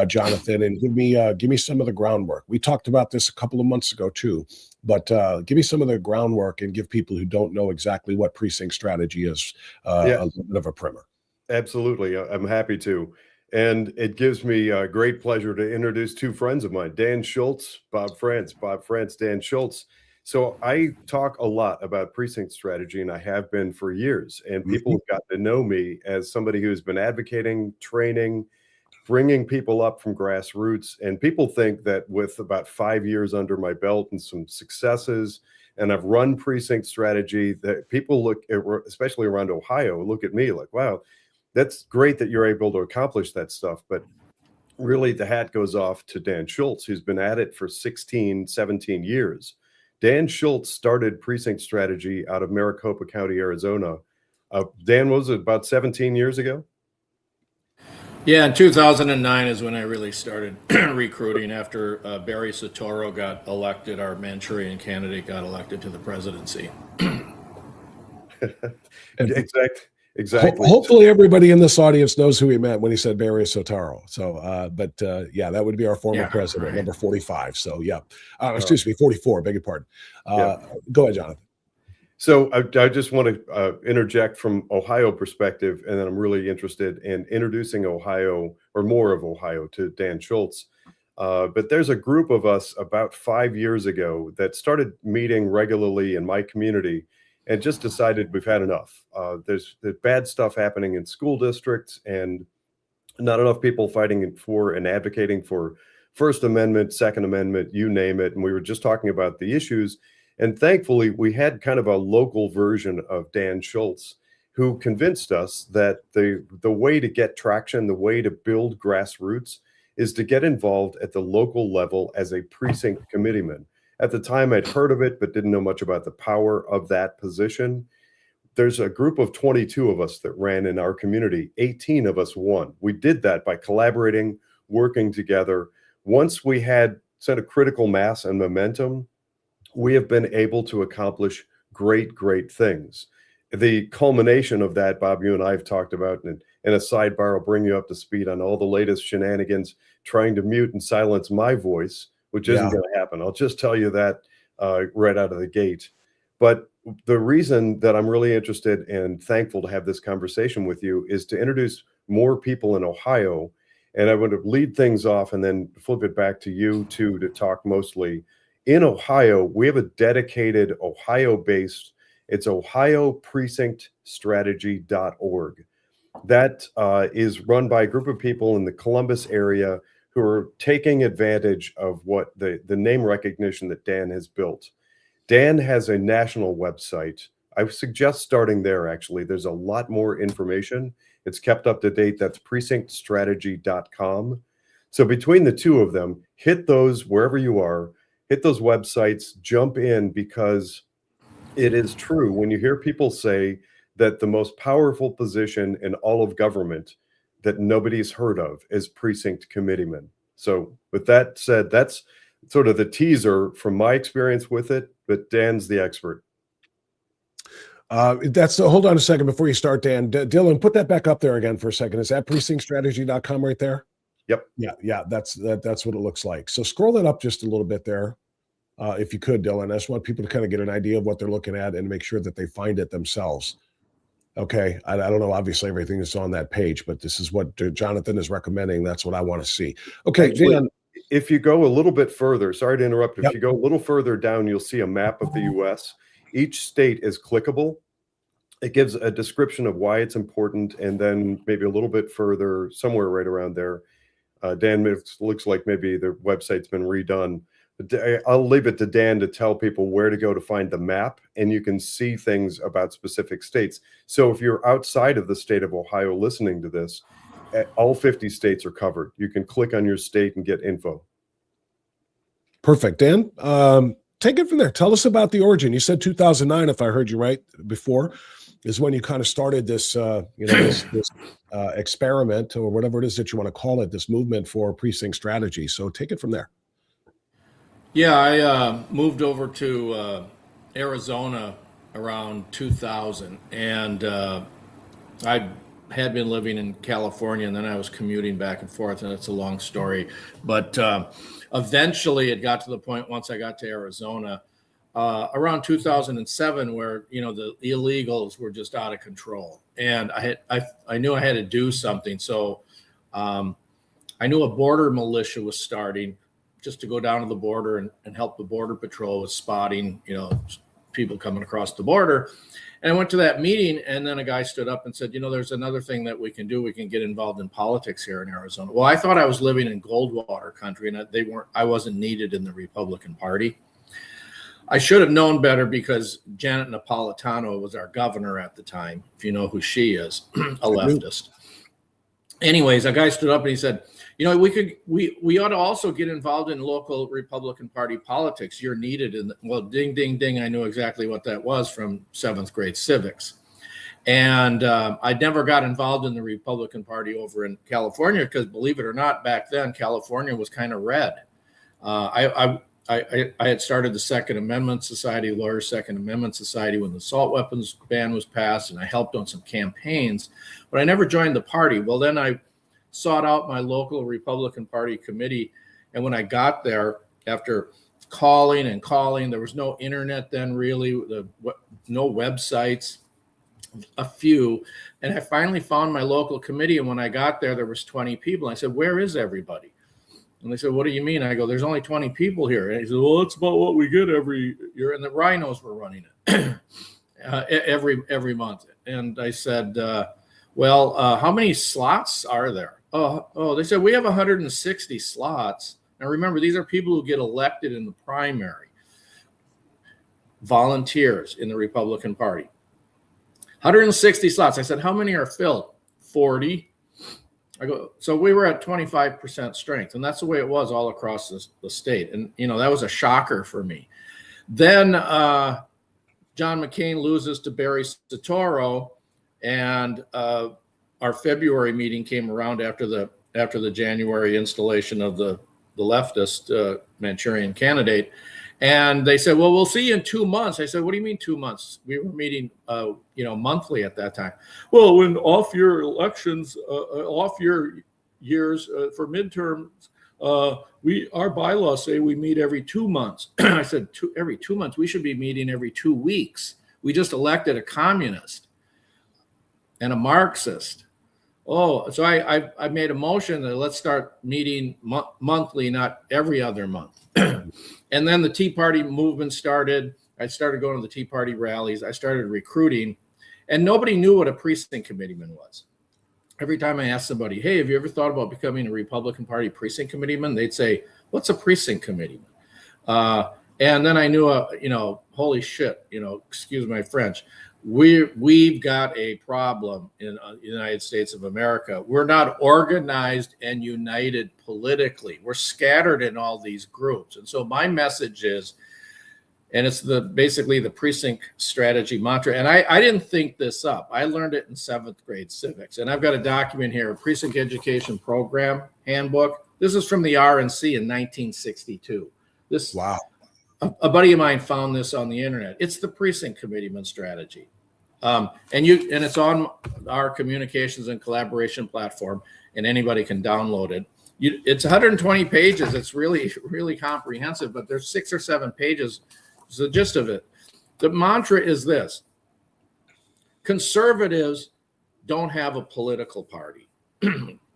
Jonathan, and give me some of the groundwork. We talked about this a couple of months ago too, but give me some of the groundwork and give people who don't know exactly what precinct strategy is a little bit of a primer. Absolutely. I'm happy to. And it gives me great pleasure to introduce two friends of mine, Dan Schultz, Bob France, Dan Schultz. So I talk a lot about precinct strategy, and I have been for years. And people have gotten to know me as somebody who's been advocating, training, bringing people up from grassroots. And people think that with about 5 years under my belt and some successes, and I've run precinct strategy, that people look at, especially around Ohio, look at me like, wow, that's great that you're able to accomplish that stuff. But really, the hat goes off to Dan Schultz, who's been at it for 16, 17 years. Dan Schultz started precinct strategy out of Maricopa County, Arizona. Dan, was it about 17 years ago? Yeah, in 2009 is when I really started recruiting after Barry Soetoro got elected, our Manchurian candidate got elected to the presidency. Exactly. Hopefully everybody in this audience knows who he meant when he said Barry Soetoro. So, that would be our former president, right. Number 45. So, excuse me, 44, beg your pardon. Go ahead, Jonathan. So I just want to interject from Ohio perspective, and then I'm really interested in introducing Ohio, or more of Ohio, to Dan Schultz. But there's a group of us about 5 years ago that started meeting regularly in my community and just decided we've had enough. There's bad stuff happening in school districts, and not enough people fighting for and advocating for First Amendment, Second Amendment, you name it. And we were just talking about the issues. And thankfully, we had kind of a local version of Dan Schultz, who convinced us that the way to get traction, the way to build grassroots, is to get involved at the local level as a precinct committeeman. At the time, I'd heard of it, but didn't know much about the power of that position. There's a group of 22 of us that ran in our community. 18 of us won. We did that by collaborating, working together. Once we had sort of critical mass and momentum, we have been able to accomplish great, great things. The culmination of that, Bob, you and I have talked about, and in a sidebar, I'll bring you up to speed on all the latest shenanigans trying to mute and silence my voice, which isn't going to happen. I'll just tell you that right out of the gate. But the reason that I'm really interested and thankful to have this conversation with you is to introduce more people in Ohio. And I want to lead things off and then flip it back to you two to talk mostly. In Ohio, we have a dedicated Ohio-based, it's ohioprecinctstrategy.org. That is run by a group of people in the Columbus area who are taking advantage of what the name recognition that Dan has built. Dan has a national website. I suggest starting there, actually. There's a lot more information. It's kept up to date. That's precinctstrategy.com. So between the two of them, hit those wherever you are, hit those websites, jump in, because it is true when you hear people say that the most powerful position in all of government that nobody's heard of is precinct committeeman. So with that said, that's sort of the teaser from my experience with it, but Dan's the expert. Hold on a second before you start, Dan. Dylan, put that back up there again for a second. Is that precinctstrategy.com right there? Yep. Yeah, that's what it looks like. So scroll that up just a little bit there, if you could, Dylan. I just want people to kind of get an idea of what they're looking at and make sure that they find it themselves. Okay, I don't know, obviously, everything that's on that page, but this is what Jonathan is recommending. That's what I want to see. Okay, actually, Dan. If you go a little bit further, sorry to interrupt, Yep. If you go a little further down, you'll see a map of the U.S. Each state is clickable. It gives a description of why it's important, and then maybe a little bit further, somewhere right around there, Dan, it looks like maybe the website's been redone. I'll leave it to Dan to tell people where to go to find the map, and you can see things about specific states. So if you're outside of the state of Ohio listening to this, all 50 states are covered. You can click on your state and get info. Perfect. Dan, take it from there. Tell us about the origin. You said 2009, if I heard you right before. is when you kind of started this, this experiment or whatever it is that you want to call it, this movement for precinct strategy. So take it from there. Yeah, I moved over to Arizona around 2000, and I had been living in California, and then I was commuting back and forth, and it's a long story. But eventually it got to the point once I got to Arizona, around 2007, where, the illegals were just out of control. And I knew I had to do something. So I knew a border militia was starting, just to go down to the border and help the border patrol with spotting, people coming across the border. And I went to that meeting, and then a guy stood up and said, there's another thing that we can do. We can get involved in politics here in Arizona. Well, I thought I was living in Goldwater country, and I wasn't needed in the Republican Party. I should have known better, because Janet Napolitano was our governor at the time, if you know who she is, a leftist. Anyways, a guy stood up and he said, we ought to also get involved in local Republican Party politics. You're needed in well, ding, ding, ding. I knew exactly what that was from 7th grade civics. And I never got involved in the Republican Party over in California, because, believe it or not, back then, California was kind of red. I had started the Second Amendment Society, Lawyers Second Amendment Society, when the assault weapons ban was passed, and I helped on some campaigns, but I never joined the party. Well, then I sought out my local Republican Party committee, and when I got there, after calling and calling, there was no internet then, really, no websites, a few, and I finally found my local committee, and when I got there, there was 20 people. I said, "Where is everybody?" And they said, "What do you mean?" I go, "There's only 20 people here." And he said, "Well, it's about what we get every year." And the rhinos were running it every month. And I said, "Well, how many slots are there?" Oh, they said, "We have 160 slots." Now remember, these are people who get elected in the primary, volunteers in the Republican Party. 160 slots. I said, "How many are filled?" 40. I go, so we were at 25% strength, and that's the way it was all across the state. And, that was a shocker for me. Then John McCain loses to Barry Soetoro, and our February meeting came around after the January installation of the leftist Manchurian candidate. And they said, "Well, we'll see you in 2 months." I said, "What do you mean 2 months?" We were meeting, monthly at that time. "Well, when off year elections, off year years for midterms, our bylaws say we meet every 2 months." I said, every 2 months? We should be meeting every 2 weeks. We just elected a communist and a Marxist. Oh, so I made a motion that let's start meeting monthly, not every other month. And then the Tea Party movement started. I started going to the Tea Party rallies. I started recruiting, and nobody knew what a precinct committeeman was. Every time I asked somebody, "Hey, have you ever thought about becoming a Republican Party precinct committeeman?" They'd say, "What's a precinct committeeman?" And then I knew, holy shit, excuse my French. We've got a problem in the United States of America. We're not organized and united politically. We're scattered in all these groups. And so my message is, and it's basically the precinct strategy mantra. And I didn't think this up. I learned it in 7th grade civics. And I've got a document here, a precinct education program handbook. This is from the RNC in 1962. Wow. A buddy of mine found this on the internet. It's the precinct committeeman strategy. And it's on our communications and collaboration platform, and anybody can download it. It's 120 pages. It's really, really comprehensive, but there's 6 or 7 pages. It's the gist of it. The mantra is this: conservatives don't have a political party.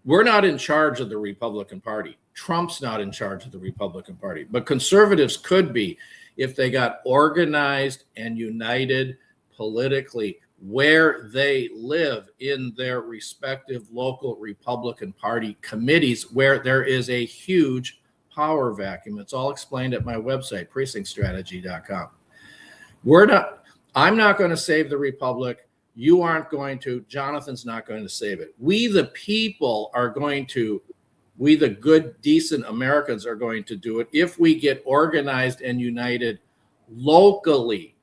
We're not in charge of the Republican Party. Trump's not in charge of the Republican Party, but conservatives could be if they got organized and united politically where they live in their respective local Republican Party committees, where there is a huge power vacuum. It's all explained at my website, precinctstrategy.com. I'm not going to save the Republic. You aren't going to. Jonathan's not going to save it. We, the people, are going to. We, the good, decent Americans, are going to do it if we get organized and united locally.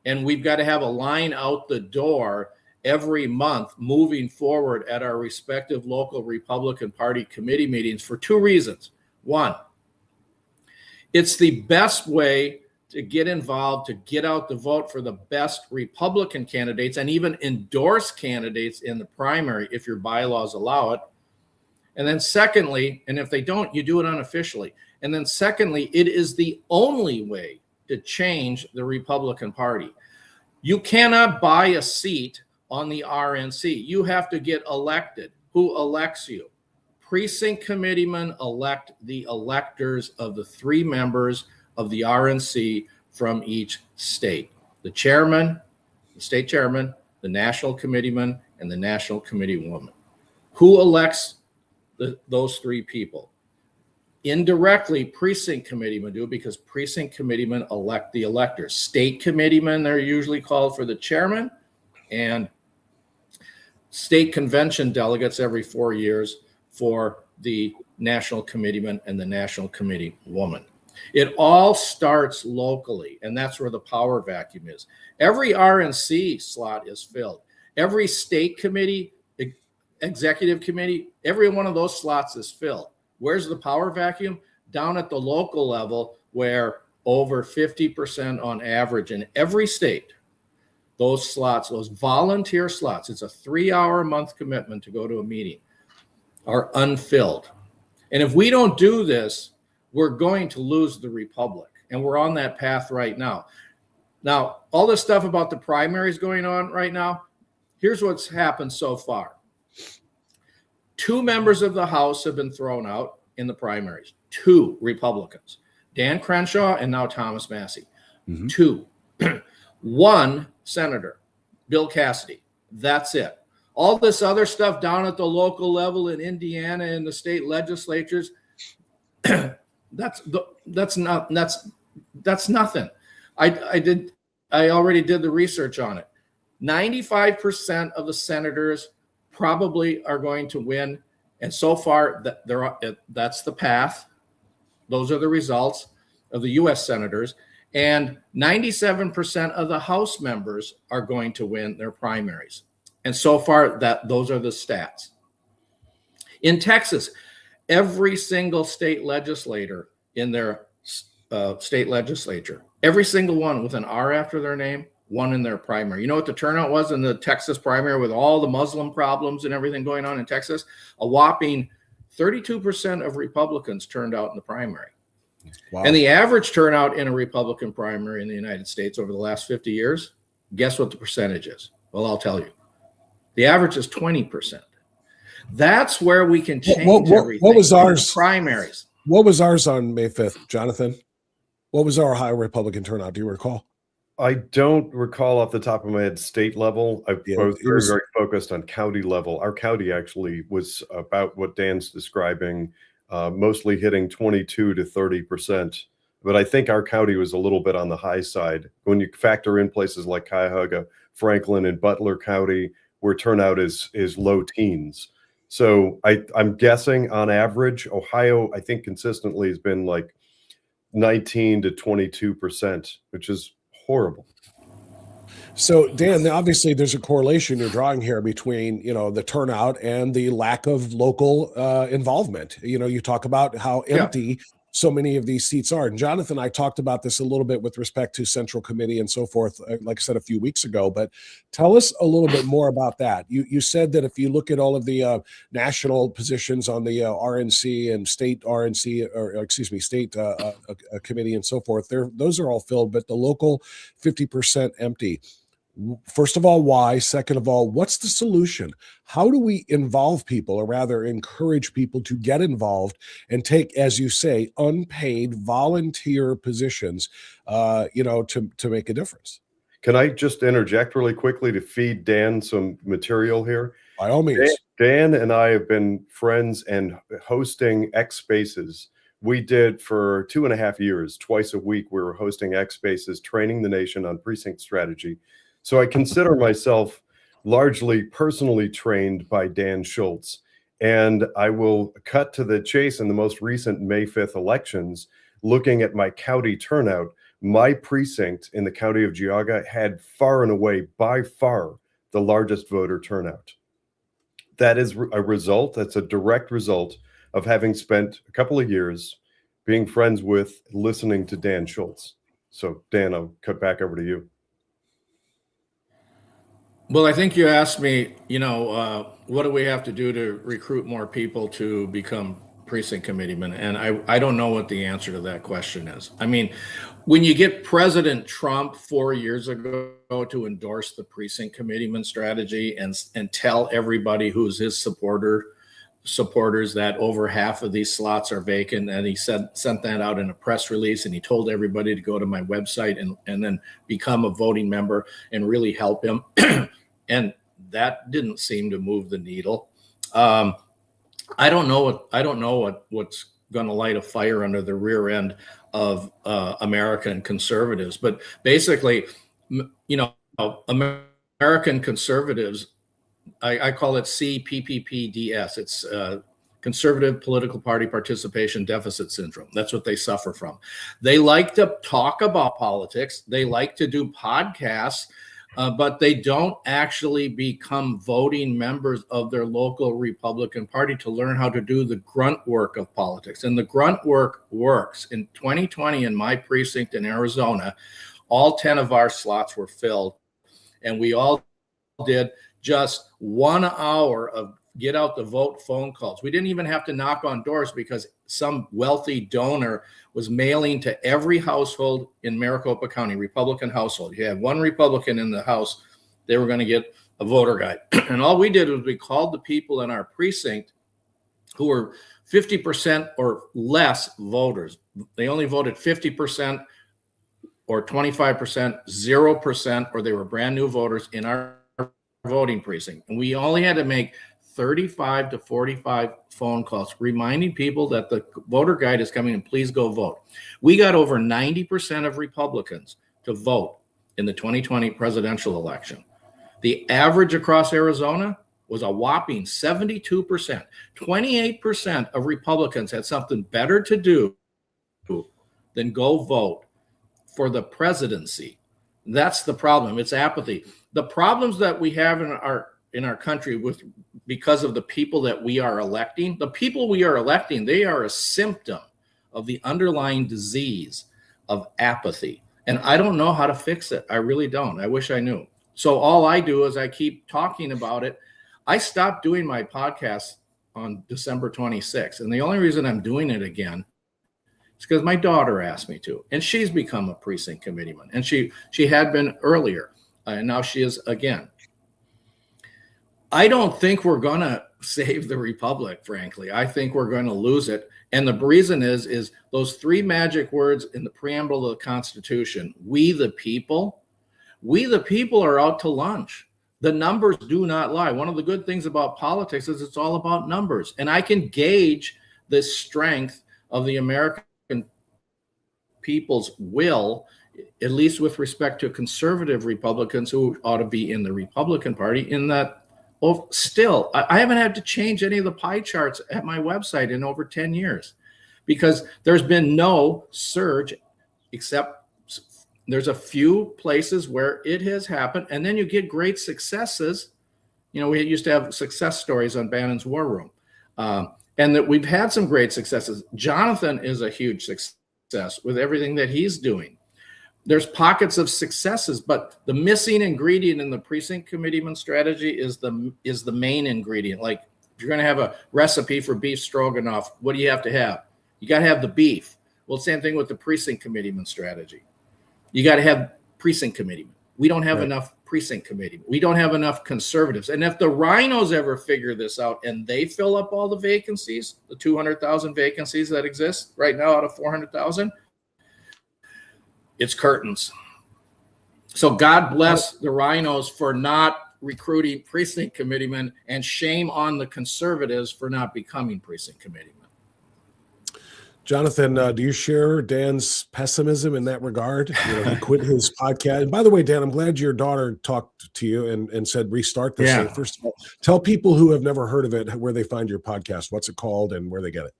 And we've got to have a line out the door every month moving forward at our respective local Republican Party committee meetings for two reasons. One, it's the best way to get involved, to get out the vote for the best Republican candidates and even endorse candidates in the primary if your bylaws allow it. And then secondly, and if they don't, you do it unofficially. And then secondly, it is the only way to change the Republican Party. You cannot buy a seat on the RNC. You have to get elected. Who elects you? Precinct committeemen elect the electors of the 3 members of the RNC from each state. The chairman, the state chairman, the national committeeman, and the national committeewoman. Who elects those 3 people? Indirectly, precinct committeemen do, because precinct committeemen elect the electors. State committeemen, they're usually called for the chairman, and state convention delegates every 4 years for the national committeeman and the national committee woman. It all starts locally, and that's where the power vacuum is. Every RNC slot is filled. Every state committee, executive committee, every one of those slots is filled. Where's the power vacuum? Down at the local level, where over 50% on average in every state, those slots, those volunteer slots, it's a 3-hour a month commitment to go to a meeting, are unfilled. And if we don't do this, we're going to lose the republic. And we're on that path right now. Now, all this stuff about the primaries going on right now, here's what's happened so far. 2 members of the House have been thrown out in the primaries. 2 Republicans, Dan Crenshaw and now Thomas Massey. 2. 1 senator, Bill Cassidy. That's it. All this other stuff down at the local level in Indiana and the state legislatures, that's nothing. I already did the research on it. 95% of the senators probably are going to win, and so far that's the path. Those are the results of the U.S. senators, and 97% of the House members are going to win their primaries. And so far, those are the stats. In Texas, every single state legislator in their state legislature, every single one with an R after their name, won in their primary. You know what the turnout was in the Texas primary with all the Muslim problems and everything going on in Texas? A whopping 32% of Republicans turned out in the primary. Wow. And the average turnout in a Republican primary in the United States over the last 50 years, guess what the percentage is? Well, I'll tell you. The average is 20%. That's where we can change everything. What was ours? Primaries. What was ours on May 5th, Jonathan? What was our Ohio Republican turnout? Do you recall? I don't recall off the top of my head state level. I was very focused on county level. Our county actually was about what Dan's describing, mostly hitting 22 to 30%. But I think our county was a little bit on the high side. When you factor in places like Cuyahoga, Franklin, and Butler County, where turnout is low teens. So I'm guessing on average, Ohio, I think consistently has been like 19 to 22%, which is horrible. So, Dan, obviously there's a correlation you're drawing here between, the turnout and the lack of local involvement. You talk about how empty so many of these seats are. And Jonathan and I talked about this a little bit with respect to Central Committee and so forth, like I said, a few weeks ago, but tell us a little bit more about that. You said that if you look at all of the national positions on the RNC and state RNC, state committee and so forth, those are all filled, but the local 50% empty. First of all, why? Second of all, what's the solution? How do we involve people, or rather encourage people to get involved and take, as you say, unpaid volunteer positions, to make a difference? Can I just interject really quickly to feed Dan some material here? By all means. Dan and I have been friends and hosting X Spaces. We did for 2.5 years, twice a week, we were hosting X Spaces, training the nation on precinct strategy. So I consider myself largely personally trained by Dan Schultz, and I will cut to the chase in the most recent May 5th elections. Looking at my county turnout, my precinct in the county of Geauga had far and away, by far, the largest voter turnout. That is a result, that's a direct result of having spent a couple of years being friends with, listening to Dan Schultz. So Dan, I'll cut back over to you. Well, I think you asked me, what do we have to do to recruit more people to become precinct committeemen? And I don't know what the answer to that question is. I mean, when you get President Trump 4 years ago to endorse the precinct committeeman strategy and tell everybody who's his supporters that over half of these slots are vacant, and he sent that out in a press release, and he told everybody to go to my website and then become a voting member and really help him. And that didn't seem to move the needle. I don't know what's going to light a fire under the rear end of American conservatives, but basically, American conservatives, I call it CPPPDS. It's Conservative Political Party Participation Deficit Syndrome. That's what they suffer from. They like to talk about politics. They like to do podcasts, but they don't actually become voting members of their local Republican Party to learn how to do the grunt work of politics. And the grunt work works. In 2020, in my precinct in Arizona, all 10 of our slots were filled, and we all did just 1 hour of get out the vote phone calls. We didn't even have to knock on doors because some wealthy donor was mailing to every household in Maricopa County, Republican household. You had one Republican in the house, they were going to get a voter guide. And all we did was we called the people in our precinct who were 50% or less voters. They only voted 50% or 25%, 0%, or they were brand new voters in our voting precinct. And we only had to make 35 to 45 phone calls reminding people that the voter guide is coming and please go vote. We got over 90% of Republicans to vote in the 2020 presidential election. The average across Arizona was a whopping 72%. 28% of Republicans had something better to do than go vote for the presidency. That's the problem. It's apathy. The problems that we have in our country because of the people that we are electing, they are a symptom of the underlying disease of apathy. And I don't know how to fix it. I really don't. I wish I knew. So all I do is I keep talking about it. I stopped doing my podcast on December 26th. And the only reason I'm doing it again is because my daughter asked me to. And she's become a precinct committeeman. And she had been earlier. And now she is again. I don't think we're going to save the republic, frankly. I think we're going to lose it. And the reason is those three magic words in the preamble of the Constitution, we the people are out to lunch. The numbers do not lie. One of the good things about politics is it's all about numbers. And I can gauge the strength of the American people's will, at least with respect to conservative Republicans who ought to be in the Republican Party, in that still, I haven't had to change any of the pie charts at my website in over 10 years because there's been no surge, except there's a few places where it has happened. And then you get great successes. We used to have success stories on Bannon's War Room, and that we've had some great successes. Jonathan is a huge success with everything that he's doing. There's pockets of successes, but the missing ingredient in the precinct committeeman strategy is the main ingredient. Like if you're going to have a recipe for beef stroganoff, what do you have to have? You got to have the beef. Well, same thing with the precinct committeeman strategy. You got to have precinct committeemen. We don't have enough precinct committeemen. We don't have enough conservatives. And if the rhinos ever figure this out and they fill up all the vacancies, the 200,000 vacancies that exist right now out of 400,000, it's curtains. So God bless the rhinos for not recruiting precinct committeemen, and shame on the conservatives for not becoming precinct committeemen. Jonathan, do you share Dan's pessimism in that regard? He quit his podcast. And by the way, Dan, I'm glad your daughter talked to you and said restart this. Yeah. So first of all, tell people who have never heard of it where they find your podcast. What's it called and where they get it?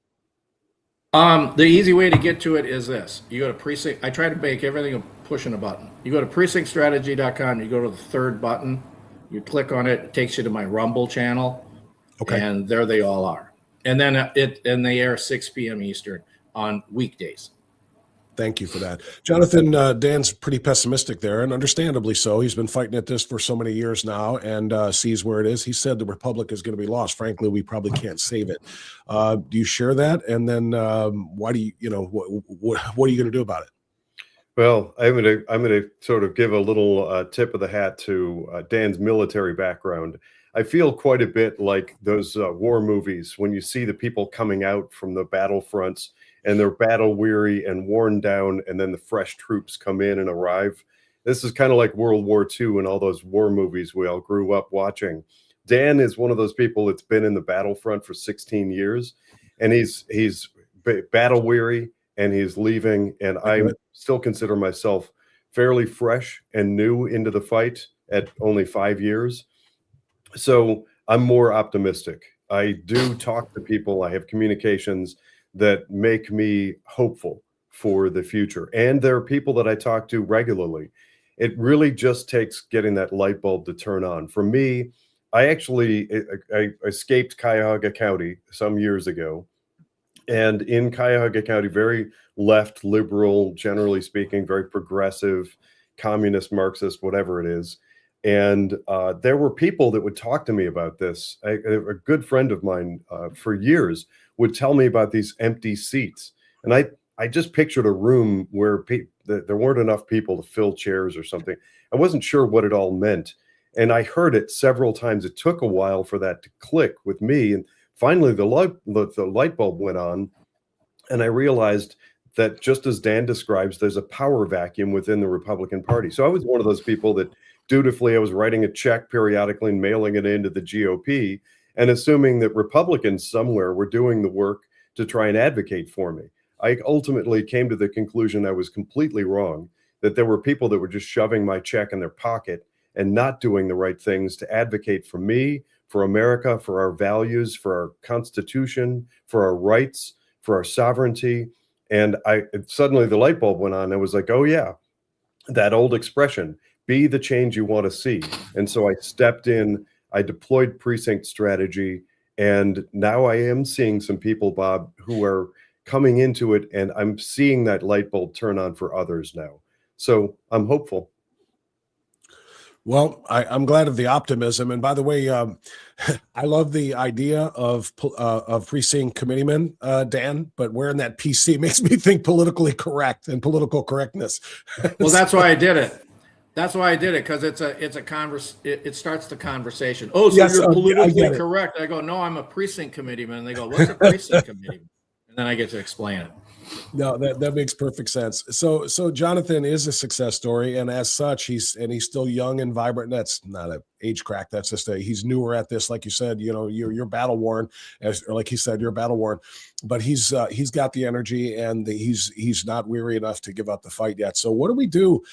The easy way to get to it is this. You go to precinct. I try to make everything pushing a button. You go to precinctstrategy.com. You go to the third button, You click on it, it takes you to my Rumble channel, Okay. and there they all are. And then they air 6 p.m. Eastern on weekdays. Thank you for that. Jonathan, Dan's pretty pessimistic there, and understandably so. He's been fighting at this for so many years now and sees where it is. He said the republic is going to be lost. Frankly, we probably can't save it. Do you share that? And then why do what are you going to do about it? Well, I'm gonna sort of give a little tip of the hat to Dan's military background. I feel quite a bit like those war movies when you see the people coming out from the battlefronts and they're battle weary and worn down, and then the fresh troops come in and arrive. This is kind of like World War II and all those war movies we all grew up watching. Dan is one of those people that's been in the battlefront for 16 years, and he's battle weary, and he's leaving. And I still consider myself fairly fresh and new into the fight at only 5 years. So I'm more optimistic. I do talk to people. I have communications that make me hopeful for the future. And there are people that I talk to regularly. It really just takes getting that light bulb to turn on. For me, I escaped Cuyahoga County some years ago. And in Cuyahoga County, very left, liberal, generally speaking, very progressive, communist, Marxist, whatever it is. And there were people that would talk to me about this. A good friend of mine for years would tell me about these empty seats. And I just pictured a room where there weren't enough people to fill chairs or something. I wasn't sure what it all meant. And I heard it several times. It took a while for that to click with me. And finally, the light bulb went on. And I realized that, just as Dan describes, there's a power vacuum within the Republican Party. So I was one of those people that dutifully, I was writing a check periodically and mailing it into the GOP and assuming that Republicans somewhere were doing the work to try and advocate for me. I ultimately came to the conclusion I was completely wrong, that there were people that were just shoving my check in their pocket and not doing the right things to advocate for me, for America, for our values, for our Constitution, for our rights, for our sovereignty. And suddenly the light bulb went on. I was like, oh yeah, that old expression, be the change you want to see. And so I stepped in, I deployed precinct strategy, and now I am seeing some people, Bob, who are coming into it, and I'm seeing that light bulb turn on for others now. So I'm hopeful. Well, I'm glad of the optimism. And by the way, I love the idea of precinct committeemen, Dan, but wearing that PC makes me think politically correct and political correctness. Well, that's why I did it. That's why I did it, because it starts the conversation. Oh, so yes, you're politically correct. I go, no, I'm a precinct committeeman. And they go, what's a precinct committeeman? And then I get to explain it. No, that makes perfect sense. So Jonathan is a success story, and as such, he's still young and vibrant. That's not an age crack. That's just he's newer at this. Like you said, you're battle worn, or like he said, you're battle worn. But he's got the energy, and he's not weary enough to give up the fight yet. So what do we do,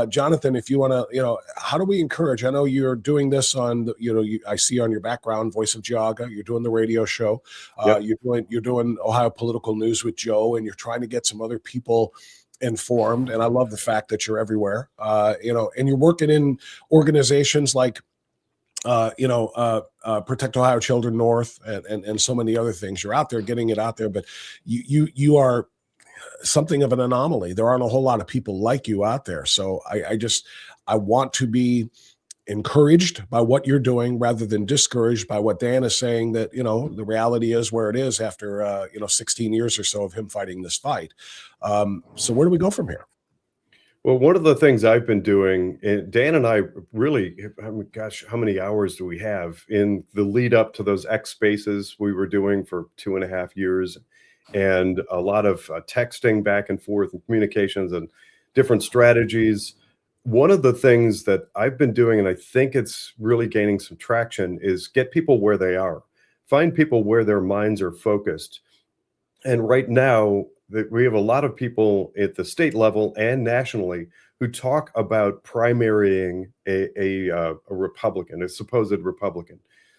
Jonathan? If you want to, how do we encourage? I know you're doing this on, I see on your background, Voice of Geauga. You're doing the radio show. Yep. You're doing Ohio Political News with Joe, and you're trying to get some other people informed. And I love the fact that you're everywhere. And you're working in organizations like Protect Ohio Children North and so many other things. You're out there getting it out there, but you are something of an anomaly. There aren't a whole lot of people like you out there. So I want to be encouraged by what you're doing rather than discouraged by what Dan is saying, that, the reality is where it is after, 16 years or so of him fighting this fight. So where do we go from here? Well, one of the things I've been doing, and Dan and I really, how many hours do we have in the lead up to those X Spaces we were doing for 2.5 years, and a lot of texting back and forth and communications and different strategies. One of the things that I've been doing, and I think it's really gaining some traction, is get people where they are. Find people where their minds are focused. And right now, we have a lot of people at the state level and nationally who talk about primarying a Republican, a supposed Republican.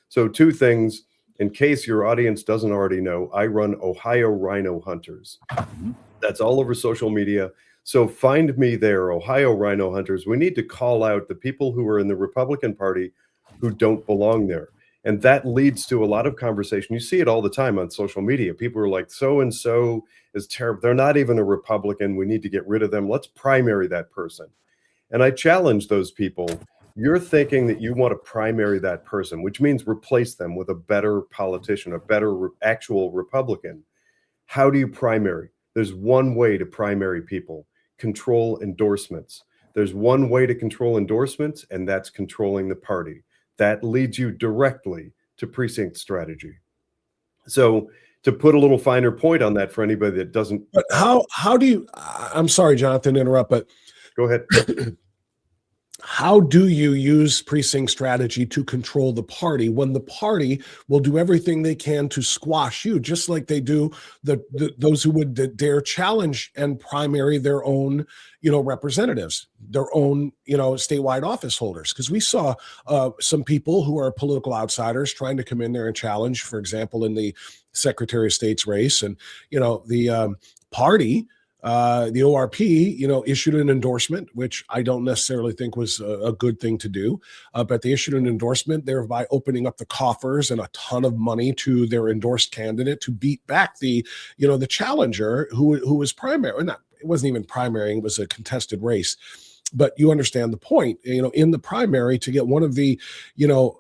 So two things, in case your audience doesn't already know, I run Ohio Rhino Hunters. That's all over social media. So find me there, Ohio Rhino Hunters. We need to call out the people who are in the Republican Party who don't belong there. And that leads to a lot of conversation. You see it all the time on social media. People are like, so-and-so is terrible. They're not even a Republican. We need to get rid of them. Let's primary that person. And I challenge those people. You're thinking that you want to primary that person, which means replace them with a better politician, a better actual Republican. How do you primary? There's one way to primary people: control endorsements. There's one way to control endorsements, and that's controlling the party. That leads you directly to precinct strategy. So to put a little finer point on that for anybody that doesn't. But how do you, I'm sorry, Jonathan, to interrupt, but Go ahead. how do you use precinct strategy to control the party when the party will do everything they can to squash you, just like they do those who would dare challenge and primary their own, representatives, their own, statewide office holders? Because we saw some people who are political outsiders trying to come in there and challenge, for example, in the Secretary of State's race, and the party. The ORP, issued an endorsement, which I don't necessarily think was a good thing to do, but they issued an endorsement, thereby opening up the coffers and a ton of money to their endorsed candidate to beat back the challenger who was primary. Not, it wasn't even primary; it was a contested race. But you understand the point, in the primary, to get one of the,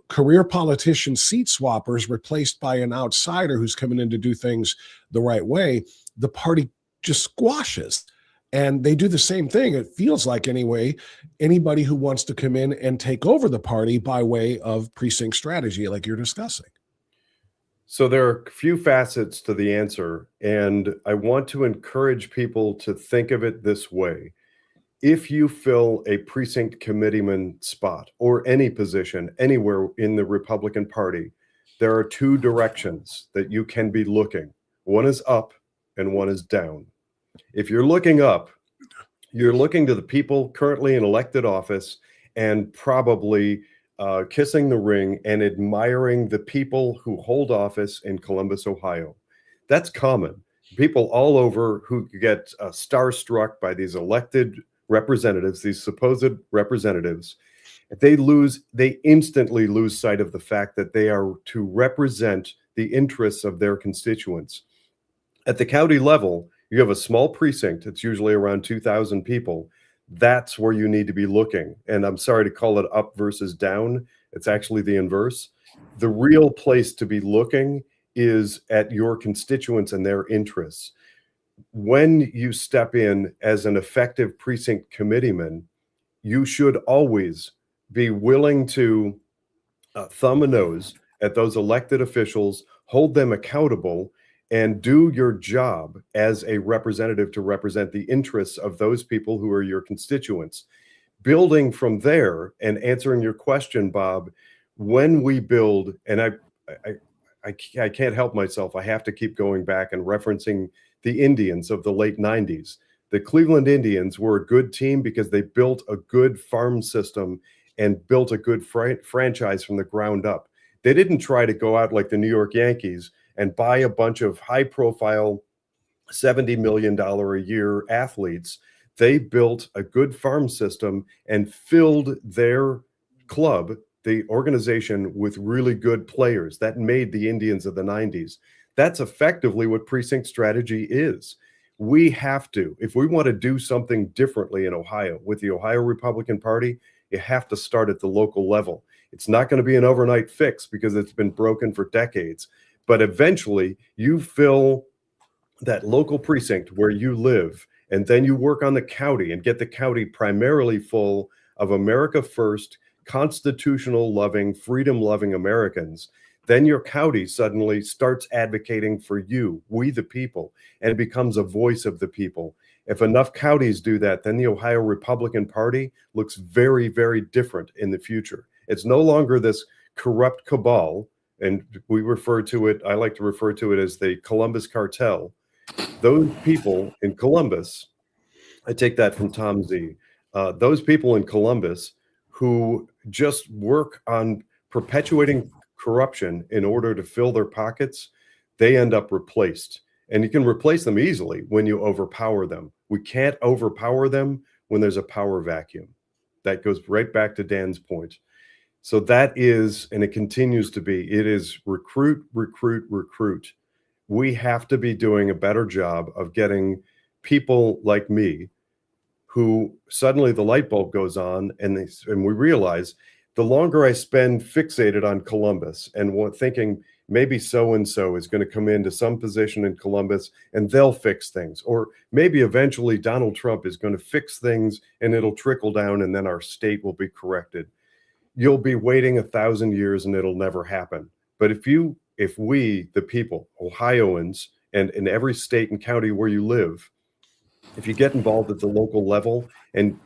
career politician seat swappers replaced by an outsider who's coming in to do things the right way, the party just squashes. And they do the same thing, it feels like anyway, anybody who wants to come in and take over the party by way of precinct strategy like you're discussing. So there are a few facets to the answer, and I want to encourage people to think of it this way. If you fill a precinct committeeman spot or any position anywhere in the Republican Party, there are two directions that you can be looking. One is up and one is down. If you're looking up, you're looking to the people currently in elected office and probably kissing the ring and admiring the people who hold office in Columbus, Ohio. That's common. People all over who get starstruck by these elected representatives, these supposed representatives, they instantly lose sight of the fact that they are to represent the interests of their constituents. At the county level, you have a small precinct. It's usually around 2,000 people. That's where you need to be looking. And I'm sorry to call it up versus down. It's actually the inverse. The real place to be looking is at your constituents and their interests. When you step in as an effective precinct committeeman, you should always be willing to thumb a nose at those elected officials, hold them accountable, and do your job as a representative to represent the interests of those people who are your constituents. Building from there and answering your question, Bob, when we build, and I can't help myself, I have to keep going back and referencing the Indians of the late 90s. The Cleveland Indians were a good team because they built a good farm system and built a good franchise from the ground up. They didn't try to go out like the New York Yankees and buy a bunch of high-profile $70 million a year athletes. They built a good farm system and filled their club, the organization, with really good players. That made the Indians of the 90s. That's effectively what precinct strategy is. We have to, if we want to do something differently in Ohio with the Ohio Republican Party, you have to start at the local level. It's not going to be an overnight fix because it's been broken for decades. But eventually you fill that local precinct where you live, and then you work on the county and get the county primarily full of America First, constitutional loving, freedom loving Americans. Then your county suddenly starts advocating for you, we the people, and becomes a voice of the people. If enough counties do that, then the Ohio Republican Party looks very, very different in the future. It's no longer this corrupt cabal, and we refer to it, I like to refer to it as the Columbus cartel. Those people in Columbus, I take that from Tom Z, those people in Columbus who just work on perpetuating corruption in order to fill their pockets, they end up replaced. And you can replace them easily when you overpower them. We can't overpower them when there's a power vacuum. That goes right back to Dan's point. So that is, and it continues to be, it is recruit, recruit, recruit. We have to be doing a better job of getting people like me who suddenly the light bulb goes on and we realize the longer I spend fixated on Columbus and thinking maybe so-and-so is going to come into some position in Columbus and they'll fix things, or maybe eventually Donald Trump is going to fix things and it'll trickle down and then our state will be corrected. You'll be waiting 1,000 years and it'll never happen. But if we, the people, Ohioans, and in every state and county where you live, if you get involved at the local level and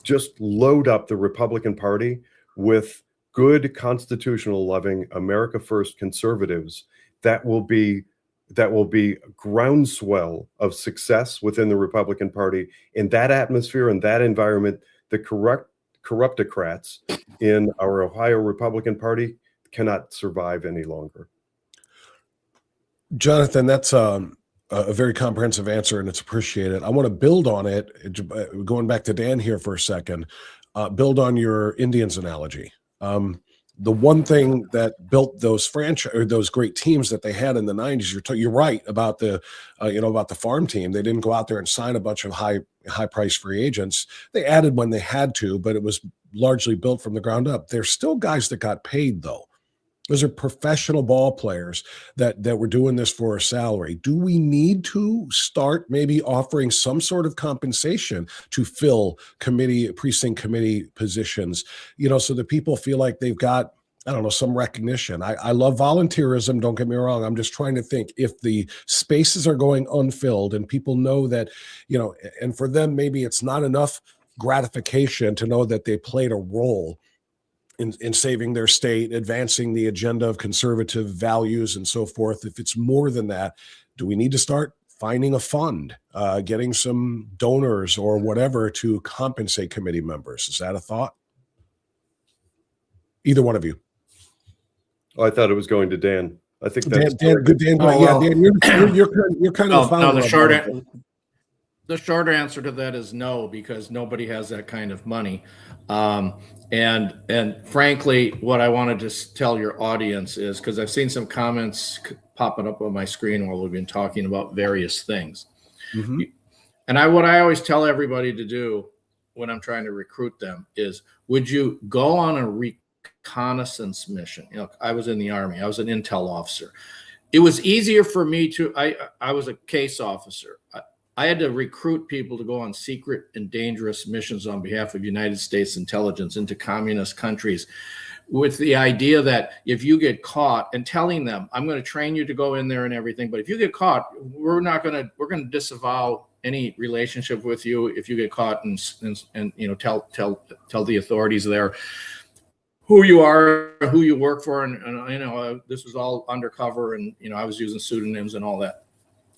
just load up the Republican Party with good, constitutional loving, America First conservatives, that will be groundswell of success within the Republican Party. In that atmosphere and that environment, the corruptocrats in our Ohio Republican Party cannot survive any longer. Jonathan, that's a very comprehensive answer, and it's appreciated. I want to build on it, going back to Dan here for a second, build on your Indians analogy. The one thing that built those those great teams that they had in the 90s, you're right about about the farm team. They didn't go out there and sign a bunch of high price free agents. They added when they had to, but it was largely built from the ground up. There's still guys that got paid, though. Those are professional ball players that were doing this for a salary. Do we need to start maybe offering some sort of compensation to fill precinct committee positions, so that people feel like they've got, I don't know, some recognition? I love volunteerism. Don't get me wrong. I'm just trying to think, if the spaces are going unfilled and people know that, and for them, maybe it's not enough gratification to know that they played a role in saving their state, advancing the agenda of conservative values and so forth. If it's more than that, do we need to start finding a fund, getting some donors or whatever to compensate committee members? Is that a thought? Either one of you. Oh, I thought it was going to Dan. I think that's Dan. Dan, you're kind of the short answer to that is no, because nobody has that kind of money. And frankly, what I wanted to tell your audience is, because I've seen some comments popping up on my screen while we've been talking about various things. Mm-hmm. And what I always tell everybody to do when I'm trying to recruit them is, would you go on a reconnaissance mission? I was in the Army. I was an intel officer. It was easier for me I was a case officer. I had to recruit people to go on secret and dangerous missions on behalf of United States intelligence into communist countries, with the idea that if you get caught, and telling them, I'm going to train you to go in there and everything, but if you get caught, we're going to disavow any relationship with you if you get caught, and tell the authorities there who you are, who you work for, and this was all undercover, and I was using pseudonyms and all that.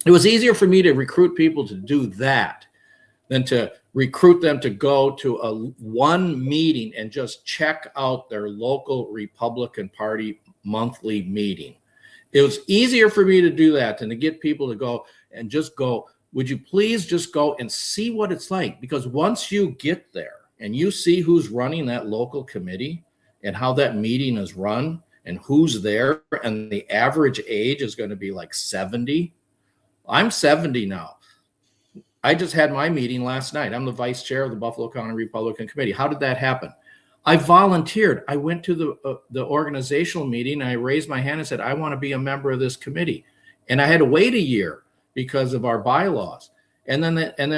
It was easier for me to recruit people to do that than to recruit them to go to one meeting and just check out their local Republican Party monthly meeting. It was easier for me to do that than to get people to go and just go, would you please just go and see what it's like? Because once you get there and you see who's running that local committee and how that meeting is run and who's there, and the average age is going to be like 70. I'm 70 now. I just had my meeting last night. I'm the vice chair of the Buffalo County Republican Committee. How did that happen? I volunteered. I went to the organizational meeting. I raised my hand and said, I want to be a member of this committee. And I had to wait a year because of our bylaws. And then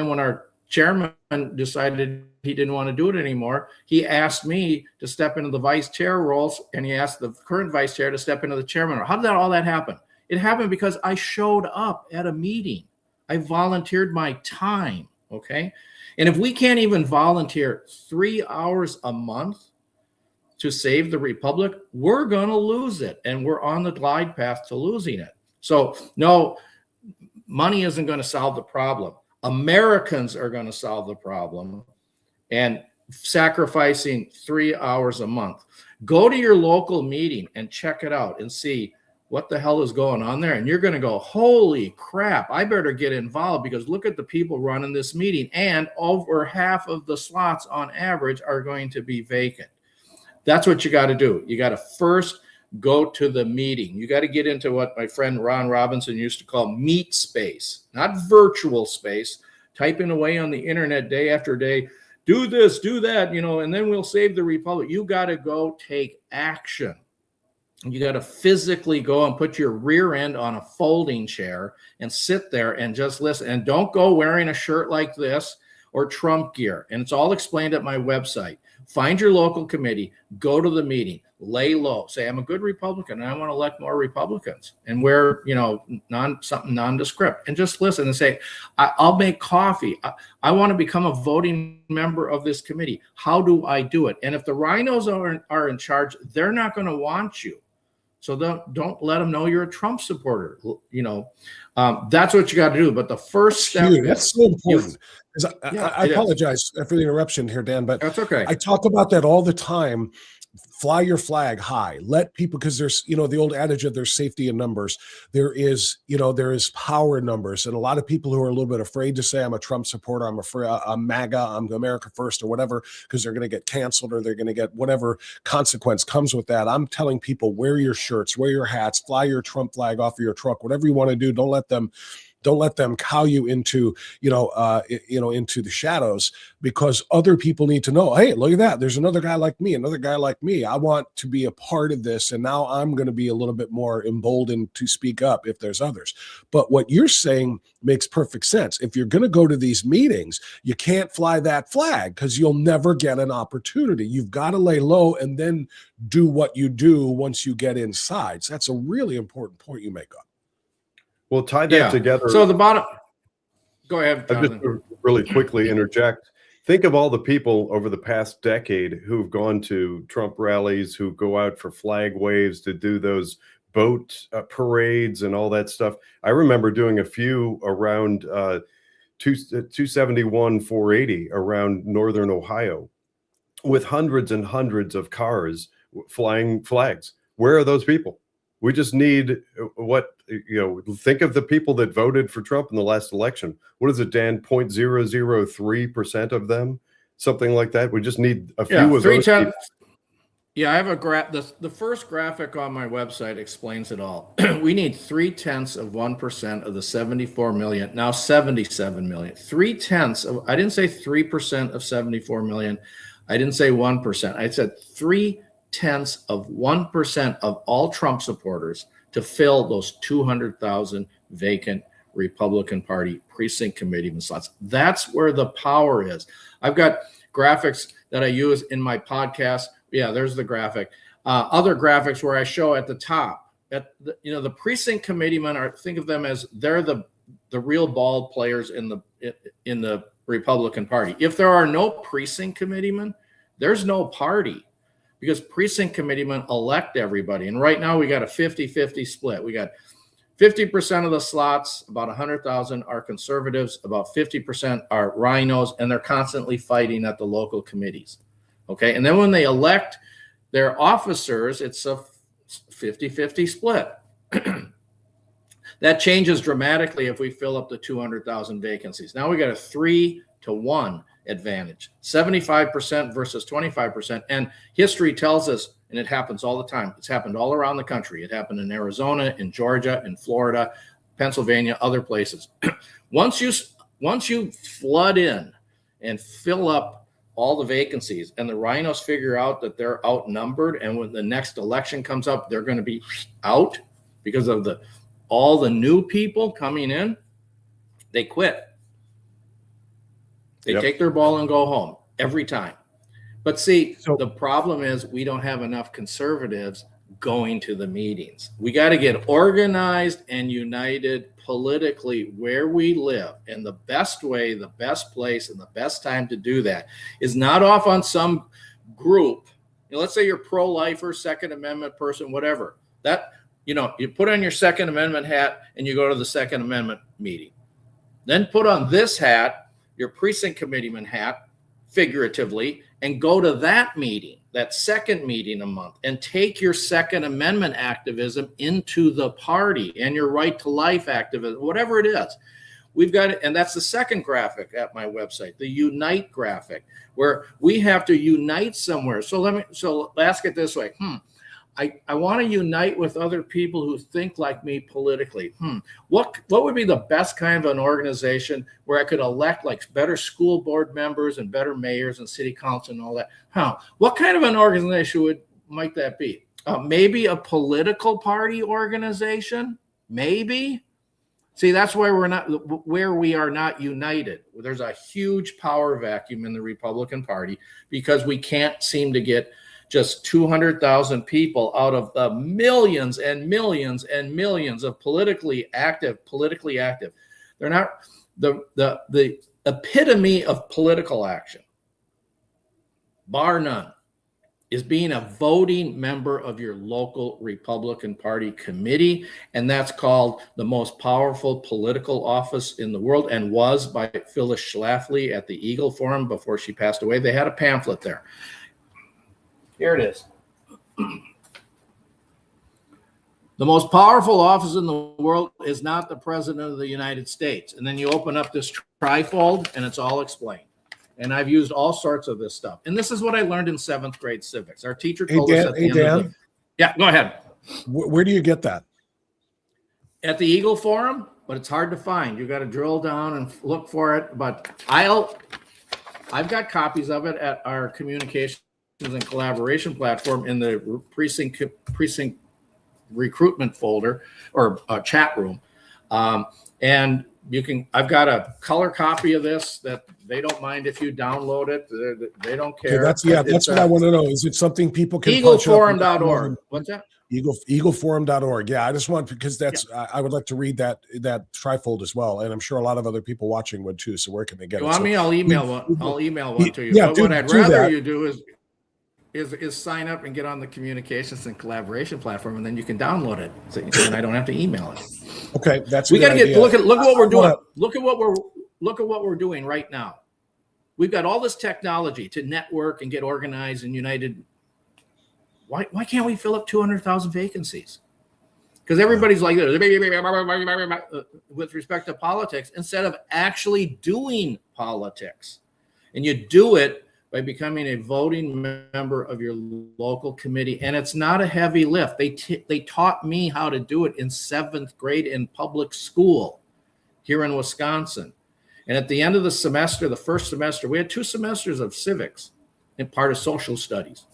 when our chairman decided he didn't want to do it anymore, he asked me to step into the vice chair roles, and he asked the current vice chair to step into the chairman role. How did all that happen? It happened because I showed up at a meeting. I volunteered my time, okay? And if we can't even volunteer 3 hours a month to save the republic, we're going to lose it, and we're on the glide path to losing it. So, no, money isn't going to solve the problem. Americans are going to solve the problem, and sacrificing 3 hours a month. Go to your local meeting and check it out and see what the hell is going on there. And you're going to go, holy crap, I better get involved, because look at the people running this meeting. And over half of the slots on average are going to be vacant. that's what you got to do. You got to first go to the meeting. You got to get into what my friend Ron Robinson used to call meat space, not virtual space, typing away on the internet day after day, do this, do that, and then we'll save the republic. You got to go take action. You got to physically go and put your rear end on a folding chair and sit there and just listen. And don't go wearing a shirt like this or Trump gear. And it's all explained at my website. Find your local committee, go to the meeting, lay low, say, I'm a good Republican and I want to elect more Republicans, and wear, something nondescript, and just listen and say, I'll make coffee. I want to become a voting member of this committee. How do I do it? And if the rhinos are in charge, they're not going to want you. So don't let them know you're a Trump supporter. That's what you got to do. But the first step, that's so important. I apologize for the interruption here, Dan, but that's okay. I talk about that all the time. Fly your flag high. Let people, because there's, the old adage of there's safety in numbers. There is power in numbers. And a lot of people who are a little bit afraid to say, I'm a Trump supporter, I'm MAGA, I'm America First or whatever, because they're going to get canceled or they're going to get whatever consequence comes with that. I'm telling people, wear your shirts, wear your hats, fly your Trump flag off of your truck, whatever you want to do. Don't let them cow you into, into the shadows, because other people need to know, hey, look at that. There's another guy like me. I want to be a part of this. And now I'm going to be a little bit more emboldened to speak up if there's others. But what you're saying makes perfect sense. If you're going to go to these meetings, you can't fly that flag because you'll never get an opportunity. You've got to lay low and then do what you do once you get inside. So that's a really important point you make up. Well, tie that together. So the bottom, go ahead, Donovan. I'll just really quickly interject. Think of all the people over the past decade who've gone to Trump rallies, who go out for flag waves, to do those boat parades and all that stuff. I remember doing a few around 271, 480 around Northern Ohio with hundreds and hundreds of cars flying flags. Where are those people? We just need think of the people that voted for Trump in the last election. What is it, Dan? 0.003% of them, something like that. We just need a few of those people. Yeah, I have a the first graphic on my website explains it all. We need 0.3% of the 74 million, now 77 million. 0.3 of, I didn't say 3% of 74 million. I didn't say 1%. I said 0.3% of all Trump supporters to fill those 200,000 vacant Republican Party precinct committeeman slots. That's where the power is. I've got graphics that I use in my podcast. Yeah, there's the graphic. Other graphics where I show at the top that the precinct committeemen think of them as they're the real ball players in the Republican Party. If there are no precinct committeemen, there's no party, because precinct committeemen elect everybody. And right now we got a 50-50 split. We got 50% of the slots, about 100,000 are conservatives, about 50% are rhinos, and they're constantly fighting at the local committees. Okay. And then when they elect their officers, it's a 50-50 split. That changes dramatically if we fill up the 200,000 vacancies. Now we got a 3-to-1 advantage, 75% versus 25%. And history tells us, and it happens all the time, it's happened all around the country. It happened in Arizona, in Georgia, in Florida, Pennsylvania, other places. Once you flood in and fill up all the vacancies, and the rhinos figure out that they're outnumbered, and when the next election comes up, they're going to be out because of all the new people coming in, they quit. They take their ball and go home every time. But see, the problem is we don't have enough conservatives going to the meetings. We got to get organized and united politically where we live. And the best way, the best place, and the best time to do that is not off on some group. Let's say you're pro-lifer, Second Amendment person, whatever. That, you put on your Second Amendment hat and you go to the Second Amendment meeting. Then put on this hat, your precinct committeeman hat, figuratively, and go to that meeting, that second meeting a month, and take your Second Amendment activism into the party and your right to life activism, whatever it is. We've got it, and that's the second graphic at my website, the unite graphic, where we have to unite somewhere. So ask it this way. I want to unite with other people who think like me politically. What would be the best kind of an organization where I could elect like better school board members and better mayors and city council and all that? What kind of an organization might that be? Maybe a political party organization? Maybe. See, that's why we are not united. There's a huge power vacuum in the Republican Party because we can't seem to get just 200,000 people out of the millions and millions and millions of politically active. They're not the epitome of political action, bar none, is being a voting member of your local Republican Party committee. And that's called the most powerful political office in the world, and was by Phyllis Schlafly at the Eagle Forum before she passed away. They had a pamphlet there. Here it is. The most powerful office in the world is not the President of the United States. And then you open up this trifold and it's all explained. And I've used all sorts of this stuff. And this is what I learned in 7th grade civics. Our teacher told us at the end of the... Yeah, go ahead. Where do you get that? At the Eagle Forum, but it's hard to find. You got to drill down and look for it. But I've got copies of it at our communications and collaboration platform in the precinct recruitment folder or chat room. And I've got a color copy of this that they don't mind if you download it. They don't care. Okay, that's what I want to know. Is it something people can eagleforum.org. What's that? Eagleforum.org. Yeah, I just want, because that's, I would like to read that trifold as well. And I'm sure a lot of other people watching would too. So where can they get it? Well, I'll email one to you. Yeah, but what I'd rather you do is sign up and get on the communications and collaboration platform, and then you can download it. And I don't have to email it. Okay, that's we got to look at what we're doing. Look at what we're doing right now. We've got all this technology to network and get organized and united. Why can't we fill up 200,000 vacancies? Because everybody's like with respect to politics instead of actually doing politics. And you do it by becoming a voting member of your local committee. And it's not a heavy lift. They taught me how to do it in 7th grade in public school here in Wisconsin. And at the end of the semester, the first semester, we had 2 semesters of civics and part of social studies.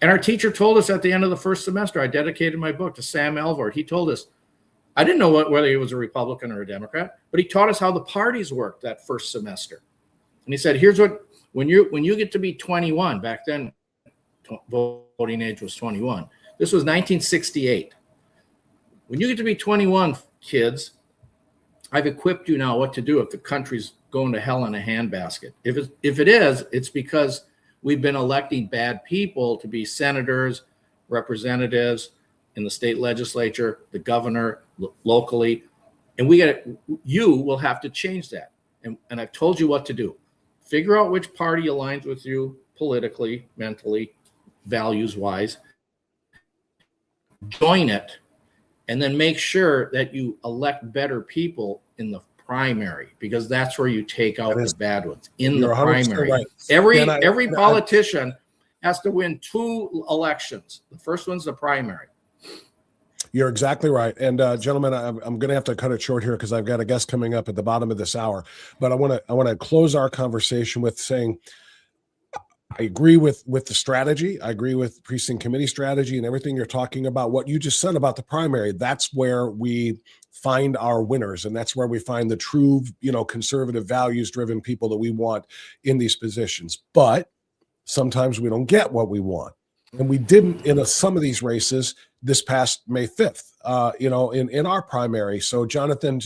And our teacher told us at the end of the first semester, I dedicated my book to Sam Alvord. He told us, I didn't know whether he was a Republican or a Democrat, but he taught us how the parties worked that first semester. And he said, here's what, when you get to be 21, back then voting age was 21. This was 1968. When you get to be 21, kids, I've equipped you now what to do if the country's going to hell in a handbasket. If it is, it's because we've been electing bad people to be senators, representatives in the state legislature, the governor, locally. And you will have to change that. And I've told you what to do. Figure out which party aligns with you politically, mentally, values-wise. Join it, and then make sure that you elect better people in the primary, because that's where you take out the bad ones in the primary. Right. Every politician has to win 2 elections. The first one's the primary. You're exactly right. And gentlemen, I'm going to have to cut it short here because I've got a guest coming up at the bottom of this hour. But I want to close our conversation with saying I agree with the strategy. I agree with precinct committee strategy and everything you're talking about. What you just said about the primary, that's where we find our winners, and that's where we find the true, conservative, values-driven people that we want in these positions. But sometimes we don't get what we want. And we didn't in some of these races this past May 5th, in our primary. So Jonathan,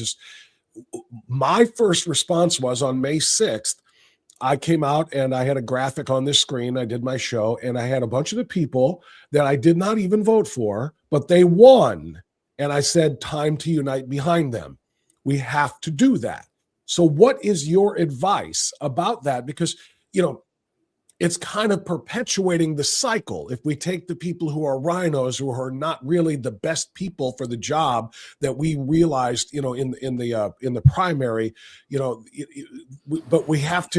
my first response was on May 6th, I came out and I had a graphic on this screen. I did my show and I had a bunch of the people that I did not even vote for, but they won. And I said, time to unite behind them. We have to do that. So what is your advice about that? Because, it's kind of perpetuating the cycle. If we take the people who are rhinos, who are not really the best people for the job that we realized, in the primary, but we have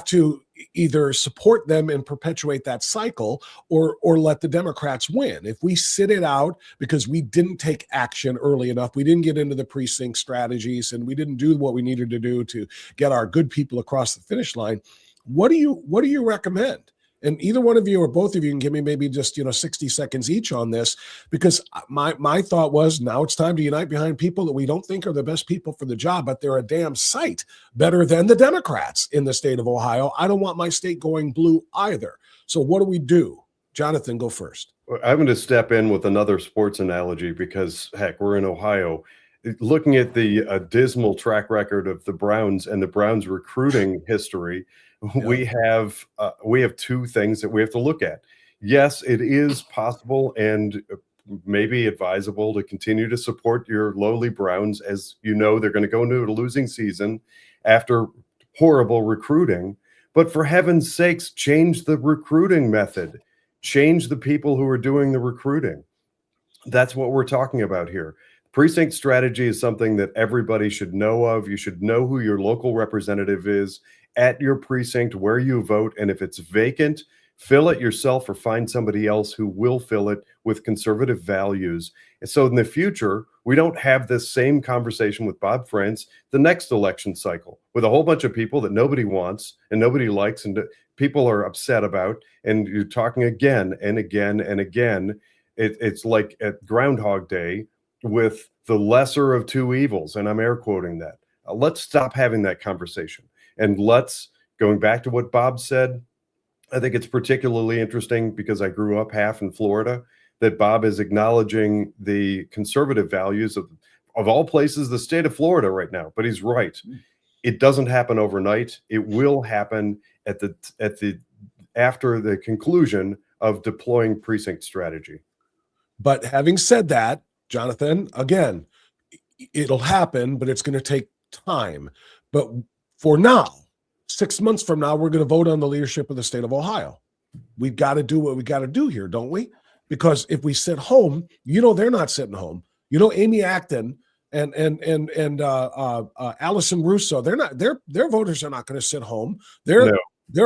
to either support them and perpetuate that cycle, or let the Democrats win. If we sit it out because we didn't take action early enough, we didn't get into the precinct strategies, and we didn't do what we needed to do to get our good people across the finish line. What do you recommend? And either one of you or both of you can give me maybe just 60 seconds each on this, because my thought was, now it's time to unite behind people that we don't think are the best people for the job, but they're a damn sight better than the Democrats in the state of Ohio. I don't want my state going blue either. So what do we do? Jonathan, go first. I'm going to step in with another sports analogy because, heck, we're in Ohio. Looking at the dismal track record of the Browns and the Browns recruiting history, we have two things that we have to look at. Yes, it is possible and maybe advisable to continue to support your lowly Browns, as you know they're going to go into a losing season after horrible recruiting. But for heaven's sakes, change the recruiting method. Change the people who are doing the recruiting. That's what we're talking about here. Precinct strategy is something that everybody should know of. You should know who your local representative is at your precinct, where you vote. And if it's vacant, fill it yourself or find somebody else who will fill it with conservative values. And so in the future, we don't have this same conversation with Bob Frantz the next election cycle with a whole bunch of people that nobody wants and nobody likes and people are upset about. And you're talking again and again and again. It's like at Groundhog Day with the lesser of two evils. And I'm air quoting that. Let's stop having that conversation. And going back to what Bob said, I think it's particularly interesting because I grew up half in Florida, that Bob is acknowledging the conservative values of all places, the state of Florida right now. But he's right. It doesn't happen overnight. It will happen after the conclusion of deploying precinct strategy. But having said that, Jonathan, again, it'll happen, but it's going to take time. But for now, 6 months from now, we're going to vote on the leadership of the state of Ohio. We've got to do what we got to do here, don't we? Because if we sit home, they're not sitting home. Amy Acton and Allison Russo, their voters are not going to sit home. They're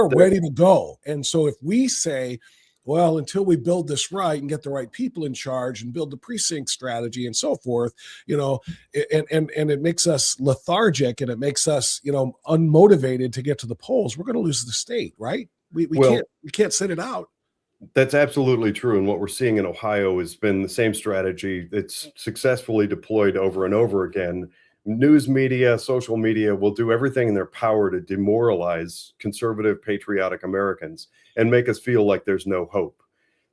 ready to go. And so if we say, well, until we build this right and get the right people in charge and build the precinct strategy and so forth, and it makes us lethargic and it makes us, unmotivated to get to the polls, we're going to lose the state, right? We can't sit it out. That's absolutely true. And what we're seeing in Ohio has been the same strategy that's successfully deployed over and over again. News media, social media will do everything in their power to demoralize conservative, patriotic Americans and make us feel like there's no hope.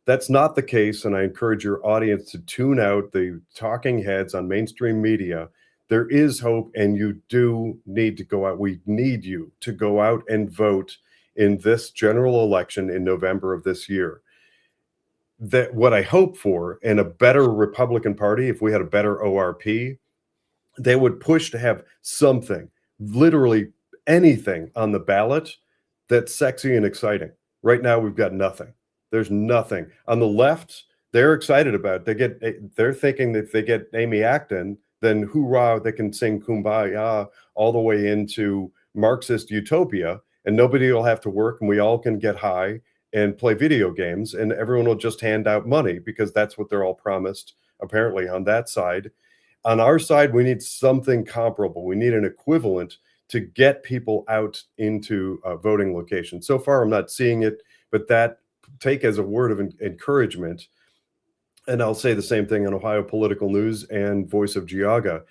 That's not the case, and I encourage your audience to tune out the talking heads on mainstream media. There is hope, and you do need to go out. We need you to go out and vote in this general election in November of this year. That what I hope for in a better Republican Party, if we had a better ORP, they would push to have something, literally anything on the ballot that's sexy and exciting. Right now, we've got nothing. There's nothing. On the left, they're excited about it. They're thinking that if they get Amy Acton, then hoorah, they can sing Kumbaya all the way into Marxist utopia, and nobody will have to work, and we all can get high and play video games, and everyone will just hand out money because that's what they're all promised, apparently, on that side. On our side, we need something comparable. We need an equivalent to get people out into voting locations. So far, I'm not seeing it, but that take as a word of encouragement. And I'll say the same thing on Ohio Political News and Voice of Geauga.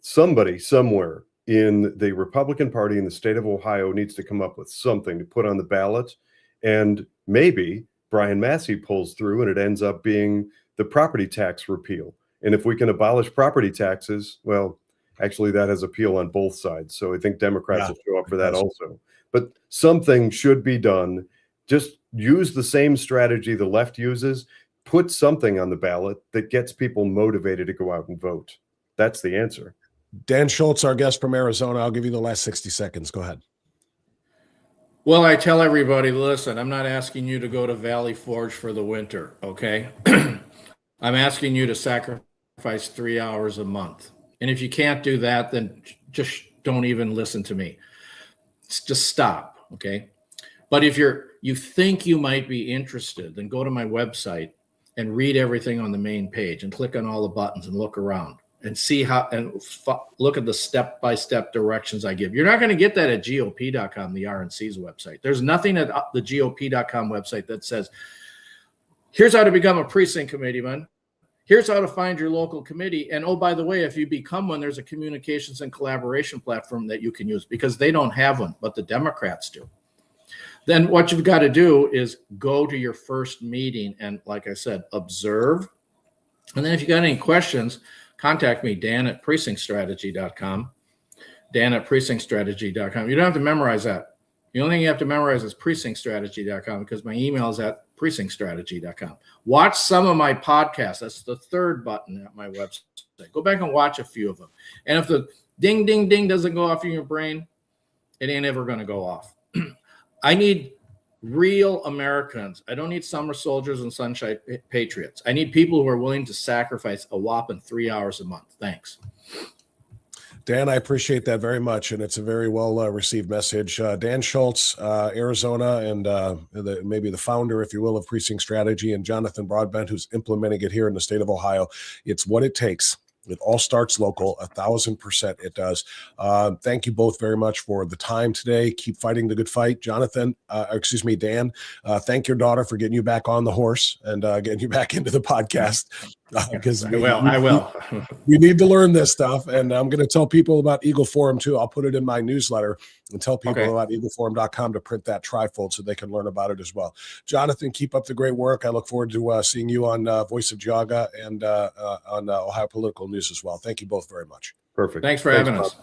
Somebody somewhere in the Republican Party in the state of Ohio needs to come up with something to put on the ballot. And maybe Brian Massey pulls through and it ends up being the property tax repeal. And if we can abolish property taxes, well, actually, that has appeal on both sides. So I think Democrats will show up for that also. But something should be done. Just use the same strategy the left uses. Put something on the ballot that gets people motivated to go out and vote. That's the answer. Dan Schultz, our guest from Arizona. I'll give you the last 60 seconds. Go ahead. Well, I tell everybody, listen, I'm not asking you to go to Valley Forge for the winter, okay? I'm asking you to sacrifice 3 hours a month. And if you can't do that, then just don't even listen to me. Just stop, okay? But if you think you might be interested, then go to my website and read everything on the main page and click on all the buttons and look around and see how and look at the step-by-step directions I give. You're not going to get that at GOP.com, the RNC's website. There's nothing at the GOP.com website that says, here's how to become a precinct committeeman. Here's how to find your local committee. And oh, by the way, if you become one, there's a communications and collaboration platform that you can use, because they don't have one, but the Democrats do. Then what you've got to do is go to your first meeting and, like I said, observe. And then if you got any questions, contact me, Dan@precinctstrategy.com. Dan@precinctstrategy.com. You don't have to memorize that. The only thing you have to memorize is precinctstrategy.com, because my email is at precinctstrategy.com. Watch some of my podcasts. That's the third button at my website. Go back and watch a few of them. And if the ding, ding, ding doesn't go off in your brain, it ain't ever going to go off. I need real Americans. I don't need summer soldiers and sunshine patriots. I need people who are willing to sacrifice a whopping 3 hours a month. Thanks. Dan, I appreciate that very much, and it's a very well received message. Dan Schultz, Arizona, and maybe the founder, if you will, of Precinct Strategy, and Jonathan Broadbent, who's implementing it here in the state of Ohio. It's what it takes. It all starts local, 1,000% it does. Thank you both very much for the time today. Keep fighting the good fight. Jonathan, Dan, thank your daughter for getting you back on the horse and getting you back into the podcast. Because I will. We need to learn this stuff. And I'm going to tell people about Eagle Forum too. I'll put it in my newsletter and tell people about eagleforum.com to print that trifold so they can learn about it as well. Jonathan, keep up the great work. I look forward to seeing you on Voice of Geauga and on Ohio Political News as well. Thank you both very much. Perfect. Thanks for having us.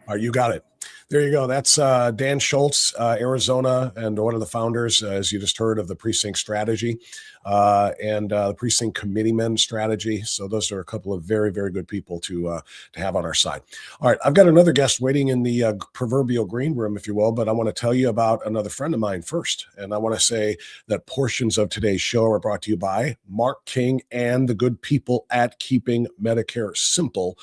All right, you got it. There you go. That's Dan Schultz, Arizona, and one of the founders, as you just heard, of the Precinct Strategy and the Precinct Committeeman Strategy. So those are a couple of very, very good people to have on our side. All right, I've got another guest waiting in the proverbial green room, if you will, but I want to tell you about another friend of mine first. And I want to say that portions of today's show are brought to you by Mark King and the good people at Keeping Medicare Simple,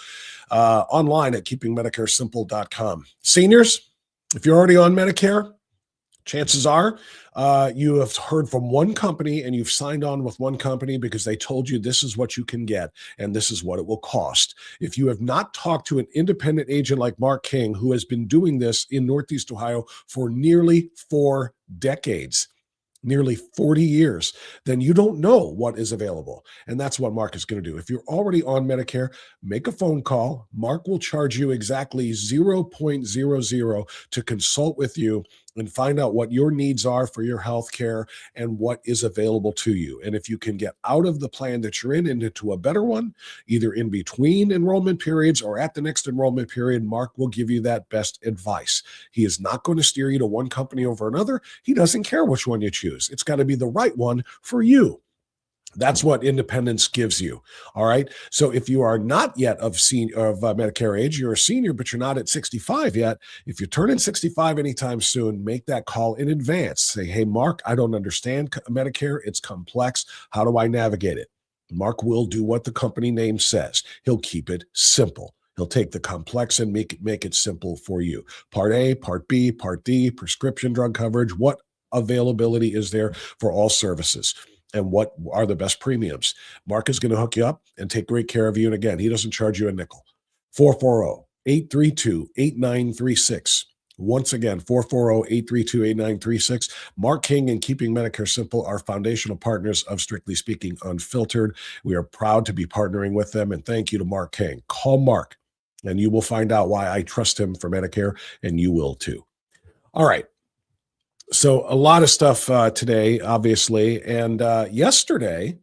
online at keepingmedicaresimple.com. Seniors, if you're already on Medicare, chances are you have heard from one company and you've signed on with one company because they told you this is what you can get and this is what it will cost. If you have not talked to an independent agent like Mark King, who has been doing this in Northeast Ohio for nearly 4 decades, nearly 40 years, then you don't know what is available. And that's what Mark is going to do. If you're already on Medicare, make a phone call. Mark will charge you exactly 0.00 to consult with you and find out what your needs are for your health care and what is available to you. And if you can get out of the plan that you're in and into a better one, either in between enrollment periods or at the next enrollment period, Mark will give you that best advice. He is not going to steer you to one company over another. He doesn't care which one you choose. It's got to be the right one for you. That's what independence gives you. All right. So if you are not yet of Medicare age, you're a senior, but you're not at 65 yet. If you're turning 65 anytime soon, make that call in advance. Say, hey, Mark, I don't understand Medicare. It's complex. How do I navigate it? Mark will do what the company name says. He'll keep it simple. He'll take the complex and make it simple for you. Part A, Part B, Part D, prescription drug coverage. What availability is there for all services? And what are the best premiums? Mark is going to hook you up and take great care of you. And again, he doesn't charge you a nickel. 440-832-8936. Once again, 440-832-8936. Mark King and Keeping Medicare Simple are foundational partners of Strictly Speaking Unfiltered. We are proud to be partnering with them. And thank you to Mark King. Call Mark and you will find out why I trust him for Medicare, and you will too. All right. So a lot of stuff today, obviously, and yesterday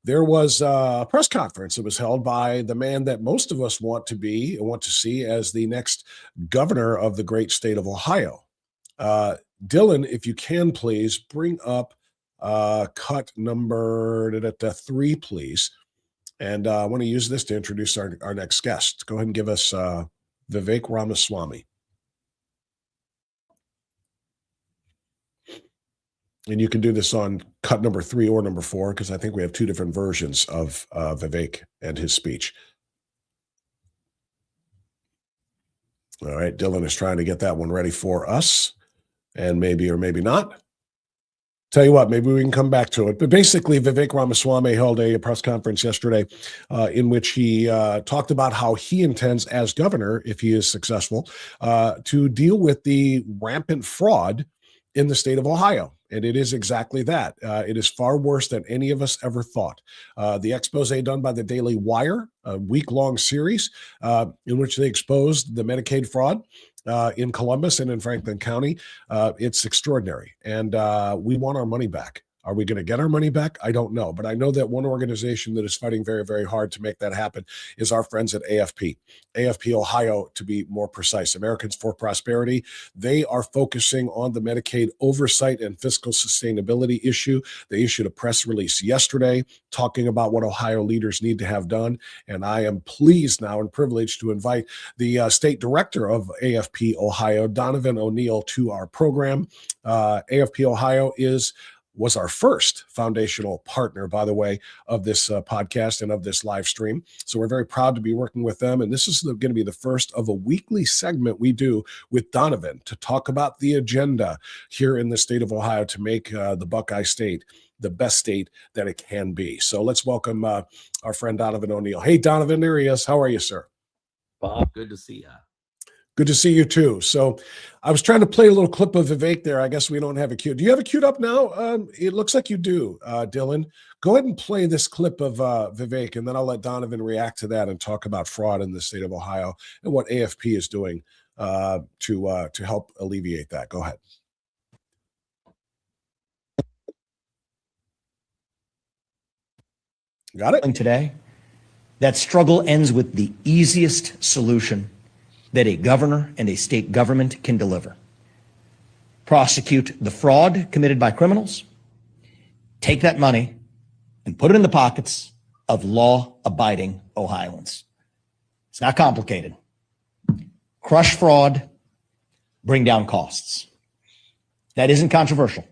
there was a press conference that was held by the man that most of us want to see as the next governor of the great state of Ohio. Dylan, if you can, please bring up cut number 3, please. And I want to use this to introduce our next guest. Go ahead and give us Vivek Ramaswamy. And you can do this on cut number 3 or number 4, because I think we have 2 different versions of Vivek and his speech. All right, Dylan is trying to get that one ready for us, and maybe or maybe not. Tell you what, maybe we can come back to it. But basically, Vivek Ramaswamy held a press conference yesterday in which he talked about how he intends, as governor, if he is successful, to deal with the rampant fraud in the state of Ohio. And it is exactly that. It is far worse than any of us ever thought. The expose done by the Daily Wire, a week-long series in which they exposed the Medicaid fraud in Columbus and in Franklin County, it's extraordinary. And we want our money back. Are we going to get our money back? I don't know. But I know that one organization that is fighting very, very hard to make that happen is our friends at AFP-Ohio, to be more precise. Americans for Prosperity. They are focusing on the Medicaid oversight and fiscal sustainability issue. They issued a press release yesterday talking about what Ohio leaders need to have done. And I am pleased now and privileged to invite the state director of AFP-Ohio, Donovan O'Neill, to our program. AFP-Ohio was our first foundational partner, by the way, of this podcast and of this live stream. So we're very proud to be working with them. And this is going to be the first of a weekly segment we do with Donovan to talk about the agenda here in the state of Ohio to make the Buckeye State the best state that it can be. So let's welcome our friend Donovan O'Neill. Hey, Donovan, there he is. How are you, sir? Bob, good to see you. Good to see you too. So I was trying to play a little clip of Vivek there. I guess we don't have it queued. Do you have it queued up now? It looks like you do, Dylan. Go ahead and play this clip of Vivek, and then I'll let Donovan react to that and talk about fraud in the state of Ohio and what AFP is doing to help alleviate that. Go ahead. Got it? Today, that struggle ends with the easiest solution that a governor and a state government can deliver. Prosecute the fraud committed by criminals, take that money and put it in the pockets of law-abiding Ohioans. It's not complicated. Crush fraud, bring down costs. That isn't controversial.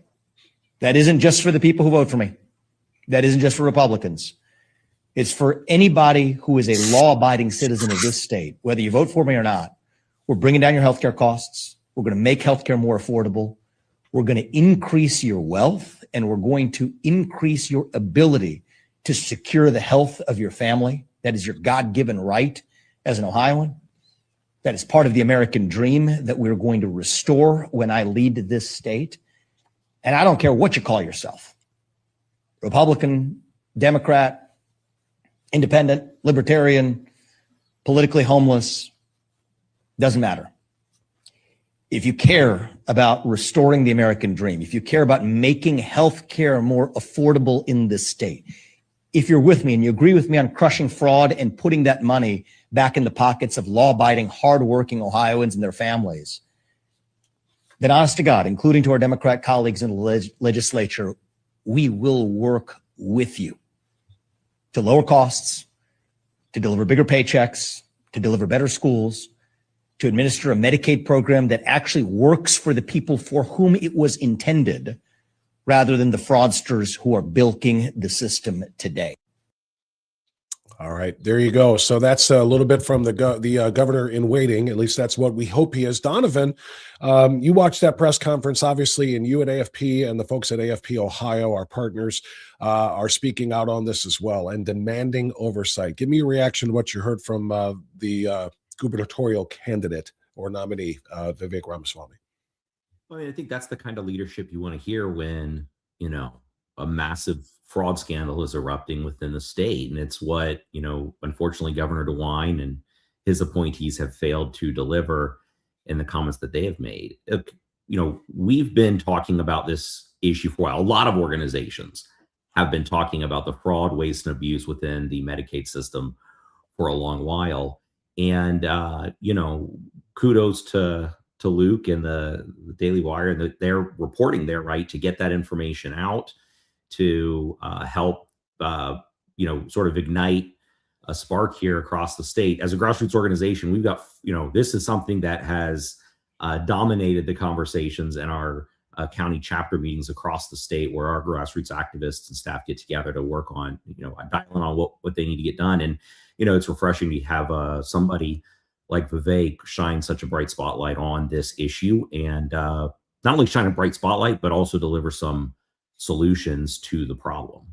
That isn't just for the people who vote for me. That isn't just for Republicans. It's for anybody who is a law-abiding citizen of this state, whether you vote for me or not. We're bringing down your healthcare costs. We're going to make healthcare more affordable. We're going to increase your wealth, and we're going to increase your ability to secure the health of your family. That is your God-given right as an Ohioan. That is part of the American dream that we're going to restore when I lead this state. And I don't care what you call yourself. Republican, Democrat, independent, libertarian, politically homeless, doesn't matter. If you care about restoring the American dream, if you care about making healthcare more affordable in this state, if you're with me and you agree with me on crushing fraud and putting that money back in the pockets of law-abiding, hardworking Ohioans and their families, then honest to God, including to our Democrat colleagues in the legislature, we will work with you to lower costs, to deliver bigger paychecks, to deliver better schools, to administer a Medicaid program that actually works for the people for whom it was intended, rather than the fraudsters who are bilking the system today. All right, there you go. So that's a little bit from the governor in waiting. At least that's what we hope he is. Donovan, you watched that press conference, obviously, and you at AFP and the folks at AFP-Ohio, our partners, are speaking out on this as well and demanding oversight. Give me a reaction to what you heard from the gubernatorial candidate or nominee, Vivek Ramaswamy. Well, I think that's the kind of leadership you want to hear when, you know, a massive fraud scandal is erupting within the state. And it's what, you know, unfortunately, Governor DeWine and his appointees have failed to deliver in the comments that they have made. You know, we've been talking about this issue for a while. A lot of organizations have been talking about the fraud, waste, and abuse within the Medicaid system for a long while. And, you know, kudos to Luke and the Daily Wire, and they're reporting their right to get that information out to help, you know, sort of ignite a spark here across the state. As a grassroots organization, we've got, you know, this is something that has dominated the conversations in our county chapter meetings across the state where our grassroots activists and staff get together to work on, dialing on what they need to get done. And, it's refreshing to have somebody like Vivek shine such a bright spotlight on this issue, and not only shine a bright spotlight, but also deliver some solutions to the problem.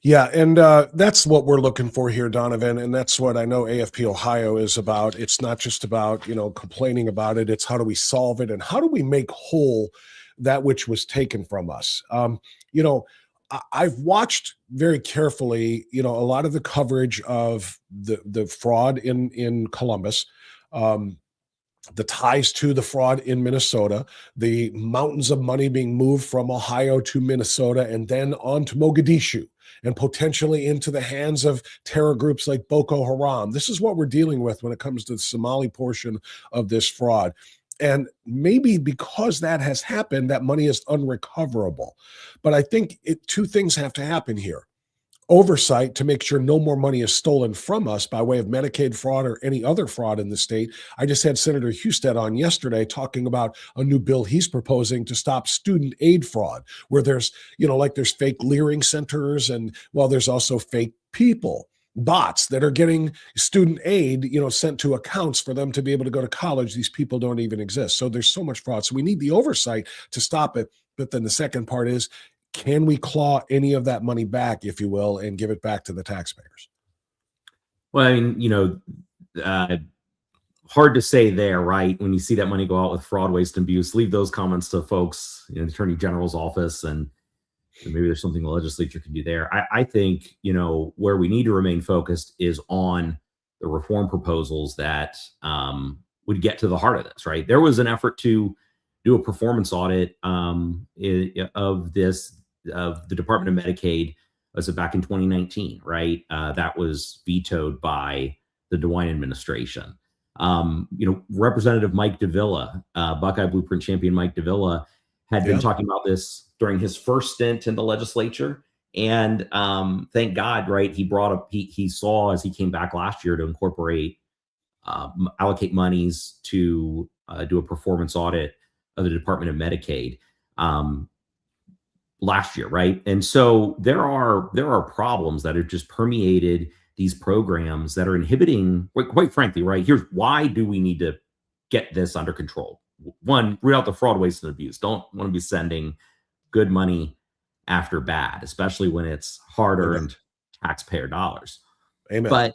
Yeah, and that's what we're looking for here, Donovan, and that's what I know AFP-Ohio is about. It's not just about, complaining about it. It's how do we solve it, and how do we make whole that which was taken from us? I've watched very carefully, a lot of the coverage of the fraud in Columbus, the ties to the fraud in Minnesota, the mountains of money being moved from Ohio to Minnesota and then on to Mogadishu and potentially into the hands of terror groups like Boko Haram. This is what we're dealing with when it comes to the Somali portion of this fraud. And maybe because that has happened, that money is unrecoverable. But I think two things have to happen here. Oversight to make sure no more money is stolen from us by way of Medicaid fraud or any other fraud in the state. I just had Senator Husted on yesterday talking about a new bill he's proposing to stop student aid fraud, where there's, there's fake leering centers, and there's also fake people, bots that are getting student aid, sent to accounts for them to be able to go to college. These people don't even exist. So there's so much fraud. So we need the oversight to stop it. But then the second part is, can we claw any of that money back, if you will, and give it back to the taxpayers? Well, I mean, hard to say there, right? When you see that money go out with fraud, waste, and abuse, leave those comments to folks in the Attorney General's office, and maybe there's something the legislature can do there. I think, where we need to remain focused is on the reform proposals that would get to the heart of this, right? There was an effort to do a performance audit of the Department of Medicaid. Was it back in 2019, right? That was vetoed by the DeWine administration. Representative Mike Davila, Buckeye Blueprint champion Mike Davila, had been talking about this during his first stint in the legislature. And thank God, right? He saw, as he came back last year, to incorporate, allocate monies to do a performance audit of the Department of Medicaid last year, right? And so there are problems that have just permeated these programs that are inhibiting, quite frankly, right? Here's why do we need to get this under control. One, root out the fraud, waste, and abuse. Don't want to be sending good money after bad, especially when it's hard-earned taxpayer dollars. Amen. But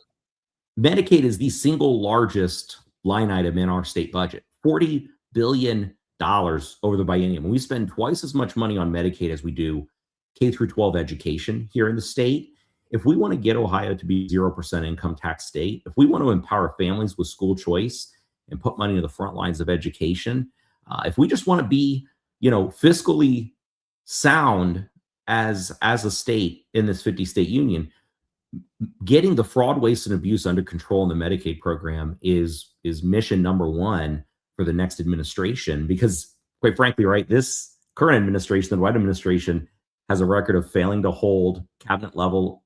Medicaid is the single largest line item in our state budget, $40 billion over the biennium. We spend twice as much money on Medicaid as we do K through 12 education here in the state. If we want to get Ohio to be 0% income tax state, if we want to empower families with school choice and put money to the front lines of education, if we just want to be, fiscally sound as a state in this 50-state union, getting the fraud, waste, and abuse under control in the Medicaid program is mission number one for the next administration. Because, quite frankly, right, this current administration, the White administration, has a record of failing to hold cabinet level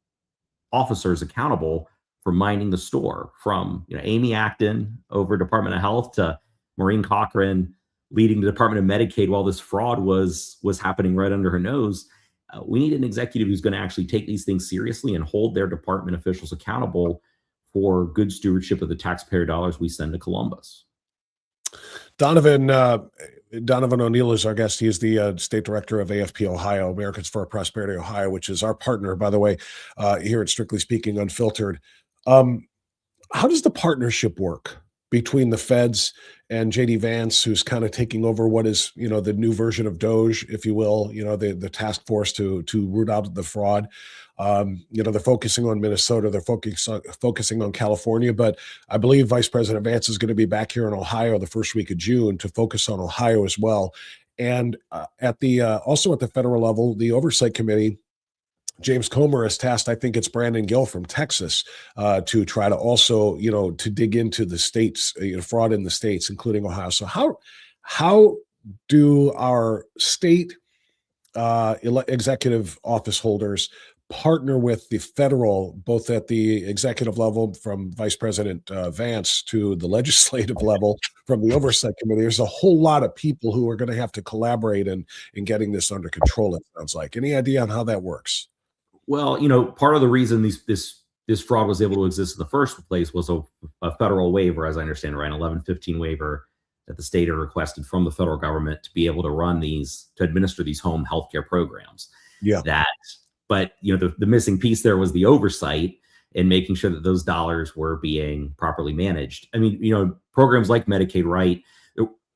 officers accountable for minding the store, from Amy Acton over Department of Health to Maureen Cochran leading the Department of Medicaid while this fraud was happening right under her nose. We need an executive who's going to actually take these things seriously and hold their department officials accountable for good stewardship of the taxpayer dollars we send to Columbus. Donovan O'Neill is our guest. He is the state director of AFP-Ohio, Americans for Prosperity Ohio, which is our partner, by the way, here at Strictly Speaking Unfiltered. How does the partnership work between the feds and JD Vance, who's kind of taking over what is, the new version of Doge, if you will, the task force to root out the fraud? They're focusing on Minnesota, they're focusing on California, but I believe Vice President Vance is going to be back here in Ohio the first week of June to focus on Ohio as well. And also at the federal level, the Oversight Committee, James Comer has tasked, I think it's Brandon Gill from Texas, to try to also, to dig into the states, fraud in the states, including Ohio. So how do our state executive office holders partner with the federal, both at the executive level from Vice President Vance to the legislative level from the Oversight Committee. There's a whole lot of people who are going to have to collaborate in getting this under control, it sounds like. Any idea on how that works? Well, part of the reason this fraud was able to exist in the first place was a federal waiver, as I understand it, right? An 1115 waiver that the state had requested from the federal government to be able to administer these home healthcare programs. Yeah. But the missing piece there was the oversight and making sure that those dollars were being properly managed. I mean, programs like Medicaid, right?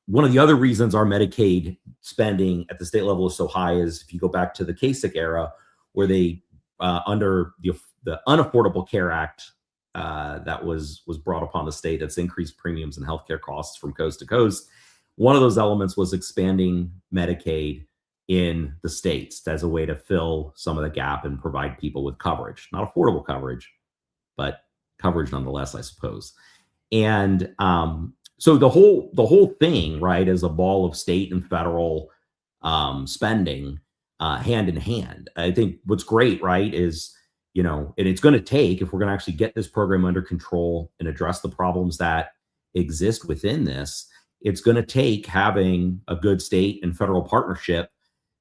One of the other reasons our Medicaid spending at the state level is so high is if you go back to the Kasich era, where they under the Unaffordable Care Act that was brought upon the state, that's increased premiums and healthcare costs from coast to coast. One of those elements was expanding Medicaid in the states as a way to fill some of the gap and provide people with coverage, not affordable coverage, but coverage nonetheless, I suppose. And so the whole thing, right, is a ball of state and federal spending hand in hand. I think what's great, right, is, and it's going to take, if we're going to actually get this program under control and address the problems that exist within this, it's going to take having a good state and federal partnership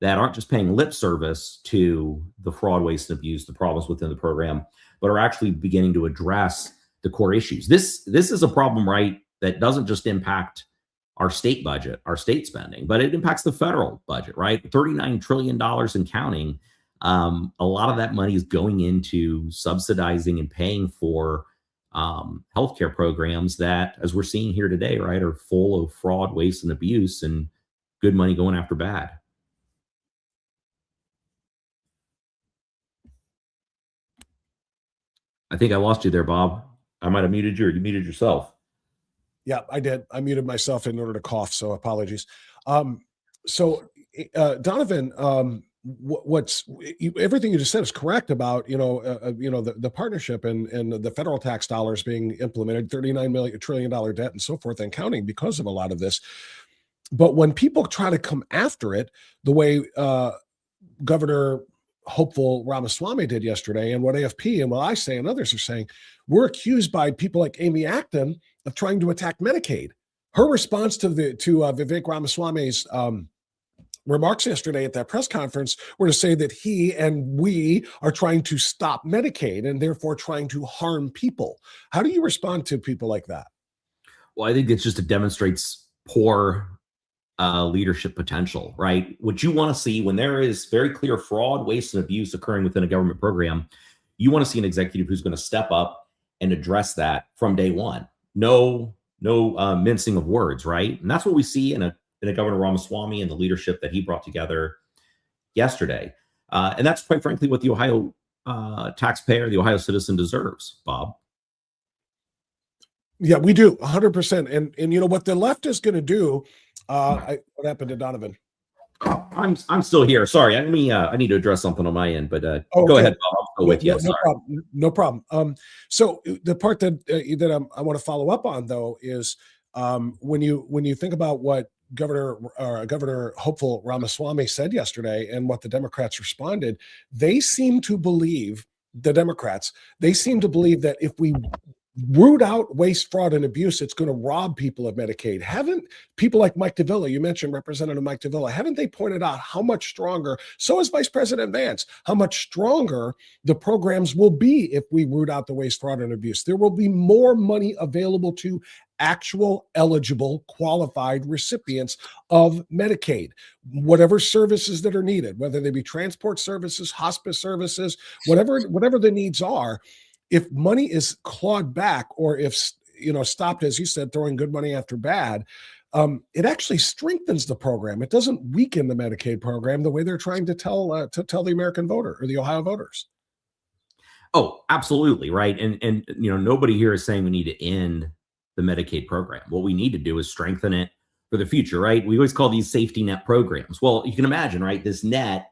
that aren't just paying lip service to the fraud, waste, and abuse, the problems within the program, but are actually beginning to address the core issues. This is a problem, right, that doesn't just impact our state budget, our state spending, but it impacts the federal budget, right? $39 trillion and counting. A lot of that money is going into subsidizing and paying for healthcare programs that, as we're seeing here today, right, are full of fraud, waste, and abuse, and good money going after bad. I think I lost you there, Bob. I might have muted you, or you muted yourself. Yeah, I did. I muted myself in order to cough, so apologies. So, Donovan, everything you just said is correct about the partnership and the federal tax dollars being implemented, $39 trillion debt and so forth and counting because of a lot of this. But when people try to come after it, the way Governor Hopeful Ramaswamy did yesterday, and what AFP and what I say and others are saying, we're accused by people like Amy Acton of trying to attack Medicaid. Her response to Vivek Ramaswamy's remarks yesterday at that press conference were to say that he and we are trying to stop Medicaid and therefore trying to harm people. How do you respond to people like that? Well, I think it demonstrates poor leadership potential, right? What you want to see when there is very clear fraud, waste, and abuse occurring within a government program, you want to see an executive who's going to step up and address that from day one. No mincing of words, right? And that's what we see in a Governor Ramaswamy and the leadership that he brought together yesterday. And that's quite frankly what the Ohio taxpayer, the Ohio citizen deserves, Bob. Yeah, we do 100%. And you know what the left is going to do. What happened to Donovan? I'm still here. Sorry, I need to address something on my end, but go ahead, Bob. I'll go with you. No problem. So the part that I want to follow up on though is when you think about what Governor Hopeful Ramaswamy said yesterday and what the Democrats responded, they seem to believe that if we root out waste, fraud, and abuse, it's going to rob people of Medicaid. Haven't people like Mike Davila, you mentioned Representative Mike Davila, haven't they pointed out how much stronger, so has Vice President Vance, how much stronger the programs will be if we root out the waste, fraud, and abuse? There will be more money available to actual eligible qualified recipients of Medicaid, whatever services that are needed, whether they be transport services, hospice services, whatever the needs are. If money is clawed back, or if stopped, as you said, throwing good money after bad, it actually strengthens the program. It doesn't weaken the Medicaid program the way they're trying to tell the American voter or the Ohio voters. Oh, absolutely, right. And nobody here is saying we need to end the Medicaid program. What we need to do is strengthen it for the future, right? We always call these safety net programs. Well, you can imagine, right? This net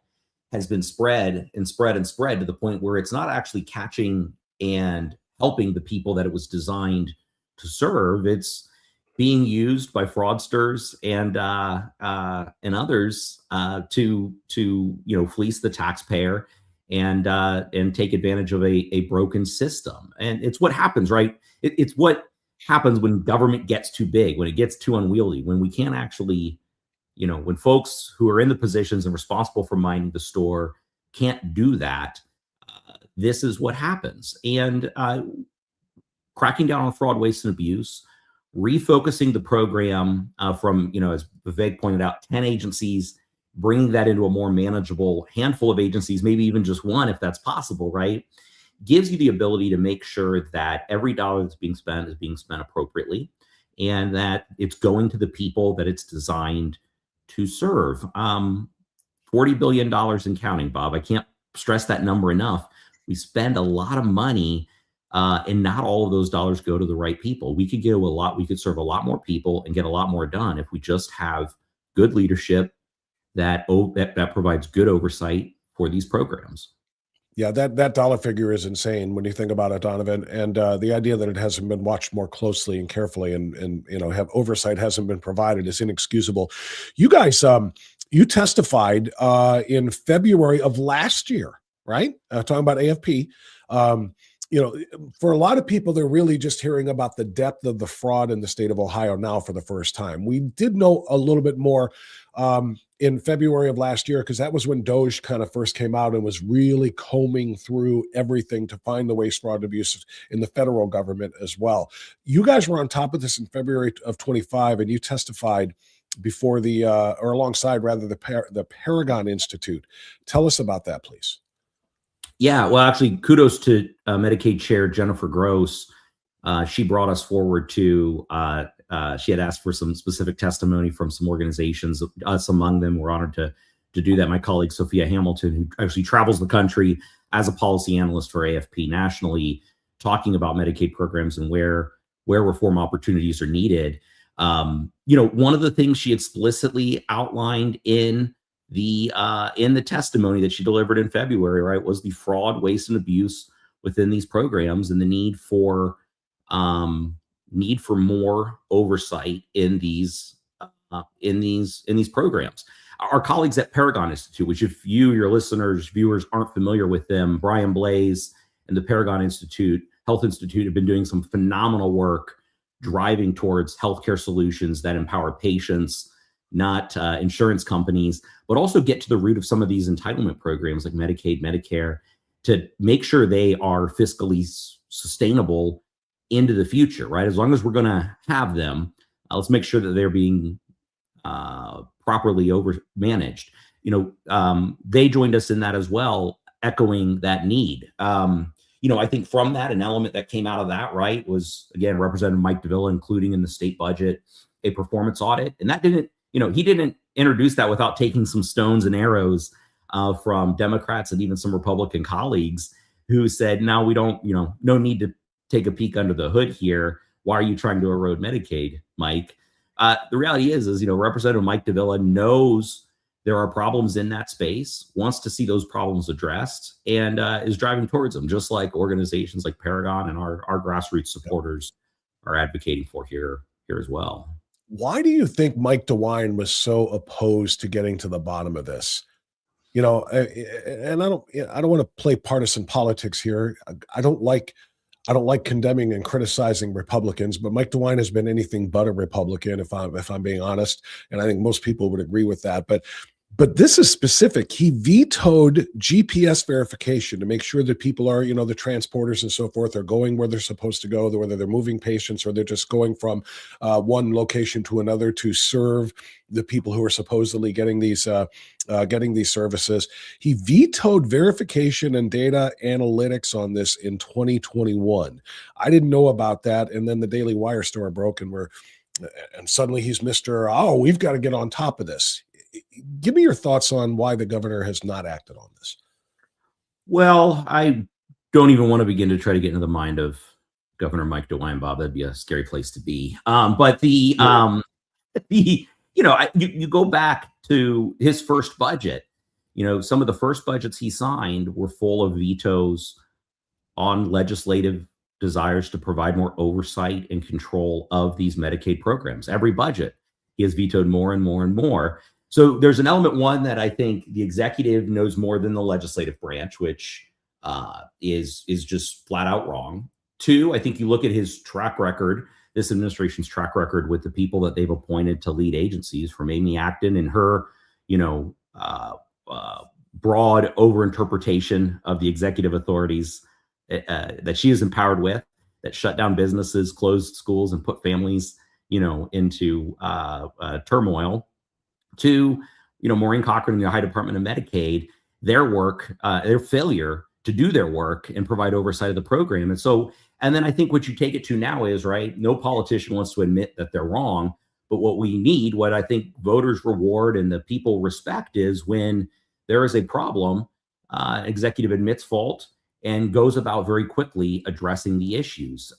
has been spread and spread and spread to the point where it's not actually catching and helping the people that it was designed to serve. It's being used by fraudsters and others to fleece the taxpayer and take advantage of a broken system. And it's what happens, right? It's what happens when government gets too big, when it gets too unwieldy, when we can't actually, when folks who are in the positions and responsible for minding the store can't do that. This is what happens. And cracking down on fraud, waste, and abuse, refocusing the program from, as Vivek pointed out, 10 agencies, bringing that into a more manageable handful of agencies, maybe even just one if that's possible, right? Gives you the ability to make sure that every dollar that's being spent is being spent appropriately and that it's going to the people that it's designed to serve. $40 billion and counting, Bob. I can't stress that number enough. We spend a lot of money and not all of those dollars go to the right people. We could serve a lot more people and get a lot more done if we just have good leadership that provides good oversight for these programs. Yeah, that dollar figure is insane when you think about it, Donovan. And the idea that it hasn't been watched more closely and carefully and have oversight hasn't been provided is inexcusable. You guys, you testified in February of last year, right? Talking about AFP. For a lot of people, they're really just hearing about the depth of the fraud in the state of Ohio now for the first time. We did know a little bit more in February of last year, because that was when DOJ kind of first came out and was really combing through everything to find the waste, fraud, and abuse in the federal government as well. You guys were on top of this in February of 25, and you testified before or alongside rather the Paragon Institute. Tell us about that, please. Yeah, well, actually, kudos to Medicaid Chair Jennifer Gross. She brought us forward to, she had asked for some specific testimony from some organizations. Us among them, we're honored to do that. My colleague, Sophia Hamilton, who actually travels the country as a policy analyst for AFP nationally, talking about Medicaid programs and where reform opportunities are needed. One of the things she explicitly outlined in the testimony that she delivered in February, right, was the fraud, waste, and abuse within these programs and the need for more oversight in these programs. Our colleagues at Paragon Institute, which if you, your listeners, viewers aren't familiar with them, Brian Blaze and the Paragon Health Institute have been doing some phenomenal work driving towards healthcare solutions that empower patients, not insurance companies, but also get to the root of some of these entitlement programs like Medicaid, Medicare, to make sure they are fiscally sustainable into the future, right? As long as we're going to have them, let's make sure that they're being properly managed. They joined us in that as well, echoing that need. I think from that, an element that came out of that, right, was, again, Representative Mike Davila, including in the state budget, a performance audit. And that didn't, he didn't introduce that without taking some stones and arrows from Democrats and even some Republican colleagues who said, no, we don't, no need to take a peek under the hood here. Why are you trying to erode Medicaid, Mike? The reality is Representative Mike Davila knows there are problems in that space, wants to see those problems addressed, and is driving towards them, just like organizations like Paragon and our grassroots supporters are advocating for here as well. Why do you think Mike DeWine was so opposed to getting to the bottom of this? And I don't want to play partisan politics here. I don't like condemning and criticizing Republicans, but Mike DeWine has been anything but a Republican, if I'm being honest, and I think most people would agree with that. But this is specific. He vetoed GPS verification to make sure that people are, the transporters and so forth are going where they're supposed to go, whether they're moving patients or they're just going from one location to another to serve the people who are supposedly getting these services. He vetoed verification and data analytics on this in 2021. I didn't know about that, and then the Daily Wire story broke, and suddenly he's Mr. Oh, we've got to get on top of this. Give me your thoughts on why the governor has not acted on this. Well, I don't even want to begin to try to get into the mind of Governor Mike DeWine, Bob. That'd be a scary place to be. But you go back to his first budget. Some of the first budgets he signed were full of vetoes on legislative desires to provide more oversight and control of these Medicaid programs. Every budget, he has vetoed more and more and more. So there's an element one that I think the executive knows more than the legislative branch, which is just flat out wrong. Two, I think you look at his track record, this administration's track record with the people that they've appointed to lead agencies, from Amy Acton and her, broad overinterpretation of the executive authorities that she is empowered with, that shut down businesses, closed schools, and put families, into turmoil. To, Maureen Cochran and the Ohio Department of Medicaid, their work, their failure to do their work and provide oversight of the program. And then I think what you take it to now is, right, no politician wants to admit that they're wrong. But what we need, what I think voters reward and the people respect, is when there is a problem, executive admits fault and goes about very quickly addressing the issues.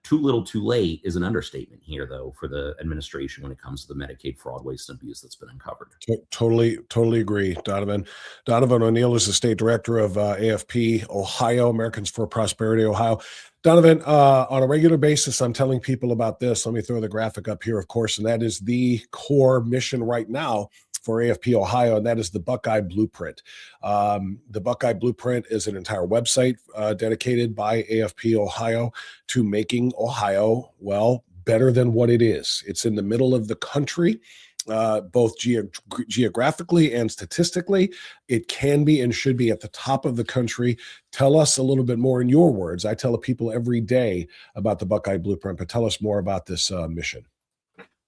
Too little, too late is an understatement here, though, for the administration when it comes to the Medicaid fraud, waste, and abuse that's been uncovered. Totally agree, Donovan. Donovan O'Neill is the state director of AFP-Ohio, Americans for Prosperity, Ohio. Donovan, on a regular basis, I'm telling people about this. Let me throw the graphic up here, of course, and that is the core mission right now for AFP-Ohio, and that is the Buckeye Blueprint. The Buckeye Blueprint is an entire website dedicated by AFP-Ohio to making Ohio, well, better than what it is. It's in the middle of the country, both geographically and statistically. It can be and should be at the top of the country. Tell us a little bit more in your words. I tell people every day about the Buckeye Blueprint, but tell us more about this mission.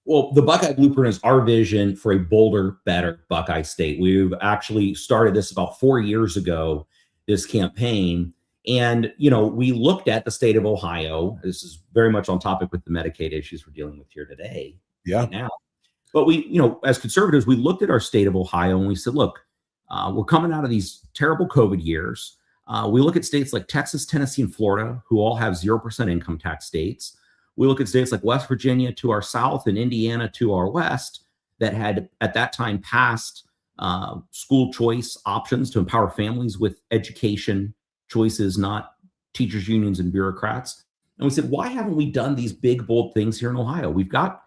Well, the Buckeye Blueprint is our vision for a bolder, better Buckeye state. We've actually started this about 4 years ago, this campaign. And, we looked at the state of Ohio. This is very much on topic with the Medicaid issues we're dealing with here today. Yeah. Right now. But we, as conservatives, we looked at our state of Ohio and we said, look, we're coming out of these terrible COVID years. We look at states like Texas, Tennessee, and Florida, who all have 0% income tax states. We look at states like West Virginia to our south and Indiana to our west that had at that time passed school choice options to empower families with education choices, not teachers unions and bureaucrats. And we said, why haven't we done these big, bold things here in Ohio? We've got,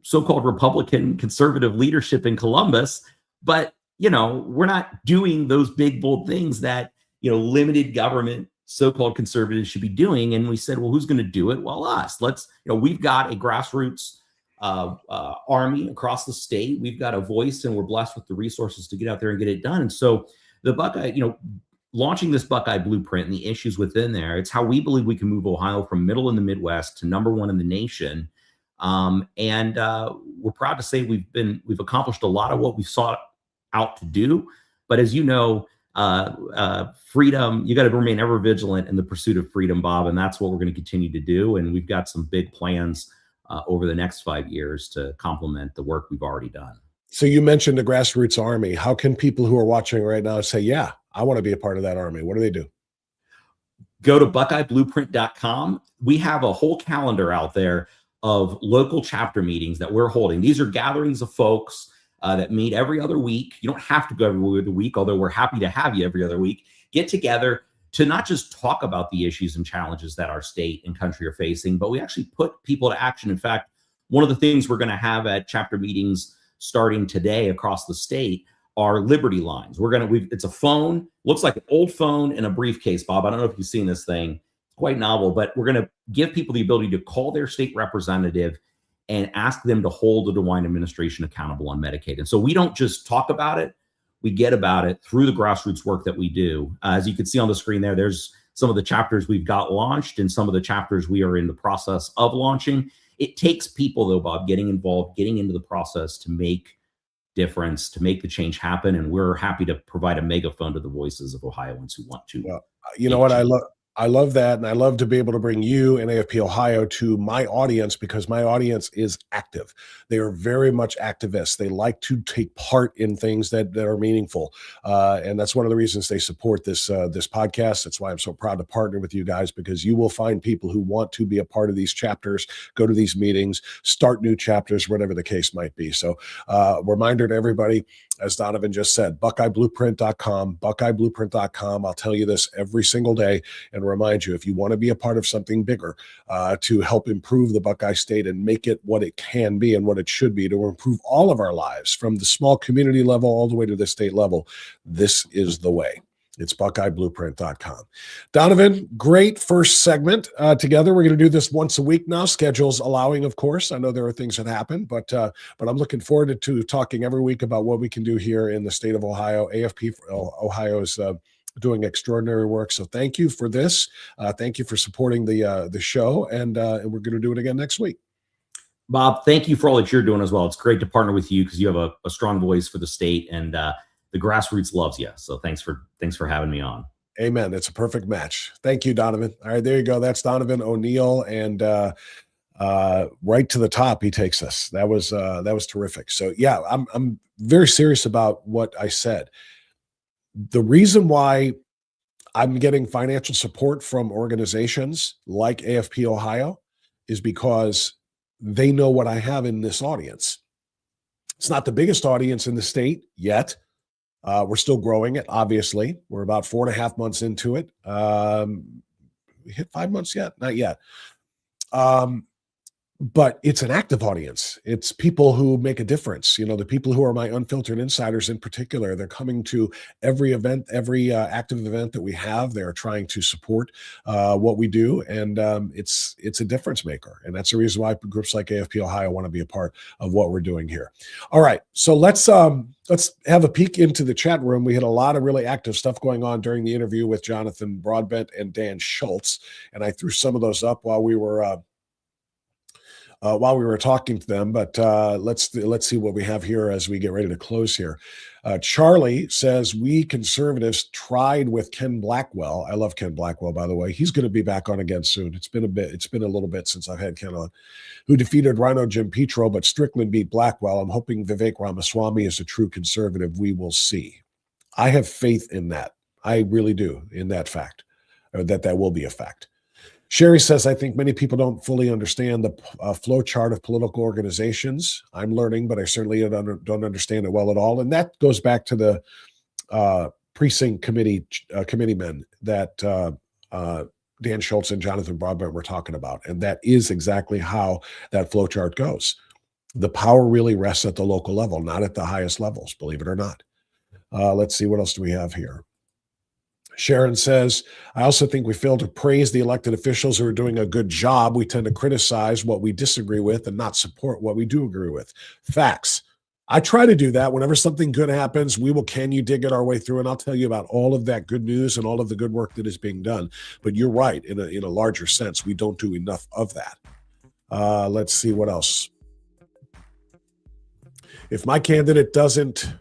so-called Republican conservative leadership in Columbus, but, we're not doing those big, bold things that, limited government so-called conservatives should be doing. And we said, well, who's going to do it? Well, us. We've got a grassroots army across the state. We've got a voice, and we're blessed with the resources to get out there and get it done. And so the Buckeye, launching this Buckeye Blueprint and the issues within there, it's how we believe we can move Ohio from middle in the Midwest to #1 in the nation. And we're proud to say we've accomplished a lot of what we sought out to do. But as you know, freedom, you got to remain ever vigilant in the pursuit of freedom, Bob. And that's what we're going to continue to do. And we've got some big plans over the next 5 years to complement the work we've already done. So you mentioned the grassroots army. How can people who are watching right now say, yeah, I want to be a part of that army? What do they do? Go to buckeyeblueprint.com. We have a whole calendar out there of local chapter meetings that we're holding. These are gatherings of folks that meet every other week. You don't have to go every other week, although we're happy to have you every other week. Get together to not just talk about the issues and challenges that our state and country are facing, but we actually put people to action. In fact, one of the things we're going to have at chapter meetings starting today across the state are Liberty lines. It's a phone, looks like an old phone in a briefcase, Bob. I don't know if you've seen this thing. It's quite novel, but we're going to give people the ability to call their state representative and ask them to hold the DeWine administration accountable on Medicaid. And so we don't just talk about it, we get about it through the grassroots work that we do. As you can see on the screen there, there's some of the chapters we've got launched and some of the chapters we are in the process of launching. It takes people, though, Bob, getting involved, getting into the process to make difference, to make the change happen. And we're happy to provide a megaphone to the voices of Ohioans who want to. Well, you know what? I love that. And I love to be able to bring you and AFP-Ohio to my audience, because my audience is active. They are very much activists. They like to take part in things that are meaningful. And that's one of the reasons they support this podcast. That's why I'm so proud to partner with you guys, because you will find people who want to be a part of these chapters, go to these meetings, start new chapters, whatever the case might be. So reminder to everybody, as Donovan just said, BuckeyeBlueprint.com, BuckeyeBlueprint.com. I'll tell you this every single day and remind you, if you want to be a part of something bigger to help improve the Buckeye State and make it what it can be and what it should be to improve all of our lives from the small community level all the way to the state level, this is the way. It's BuckeyeBlueprint.com. Donovan, great first segment together. We're going to do this once a week now, schedules allowing, of course. I know there are things that happen, but I'm looking forward to talking every week about what we can do here in the state of Ohio. AFP-Ohio is doing extraordinary work. So thank you for this. Thank you for supporting the show, and we're going to do it again next week. Bob, thank you for all that you're doing as well. It's great to partner with you because you have a strong voice for the state, and the grassroots loves you. So thanks for having me on. Amen. It's a perfect match. Thank you, Donovan. All right, there you go. That's Donovan O'Neill, and right to the top he takes us. That was terrific. So yeah, I'm very serious about what I said. The reason why I'm getting financial support from organizations like AFP-Ohio is because they know what I have in this audience. It's not the biggest audience in the state yet. We're still growing it, obviously. We're about 4.5 months into it. We hit 5 months yet? Not yet. But it's an active audience. It's people who make a difference. You know, the people who are my Unfiltered insiders in particular, they're coming to every event, every active event that we have. They're trying to support what we do. And it's a difference maker. And that's the reason why groups like AFP-Ohio want to be a part of what we're doing here. All right. So let's have a peek into the chat room. We had a lot of really active stuff going on during the interview with Jonathan Broadbent and Dan Schultz. And I threw some of those up while we were talking to them, but let's see what we have here as we get ready to close here. Charlie says, we conservatives tried with Ken Blackwell. I love Ken Blackwell, by the way. He's going to be back on again soon. It's been a little bit since I've had Ken on. Who defeated Rhino Jim Petro, but Strickland beat Blackwell. I'm hoping Vivek Ramaswamy is a true conservative. We will see. I have faith in that. I really do, in that fact, or that will be a fact. Sherry says, I think many people don't fully understand the flow chart of political organizations. I'm learning, but I certainly don't understand it well at all. And that goes back to the precinct committeemen that Dan Schultz and Jonathan Broadbent were talking about. And that is exactly how that flow chart goes. The power really rests at the local level, not at the highest levels, believe it or not. Let's see, what else do we have here? Sharon says, I also think we fail to praise the elected officials who are doing a good job. We tend to criticize what we disagree with and not support what we do agree with. Facts. I try to do that. Whenever something good happens, can you dig it our way through? And I'll tell you about all of that good news and all of the good work that is being done. But you're right, in a larger sense, we don't do enough of that. Let's see what else. If my candidate doesn't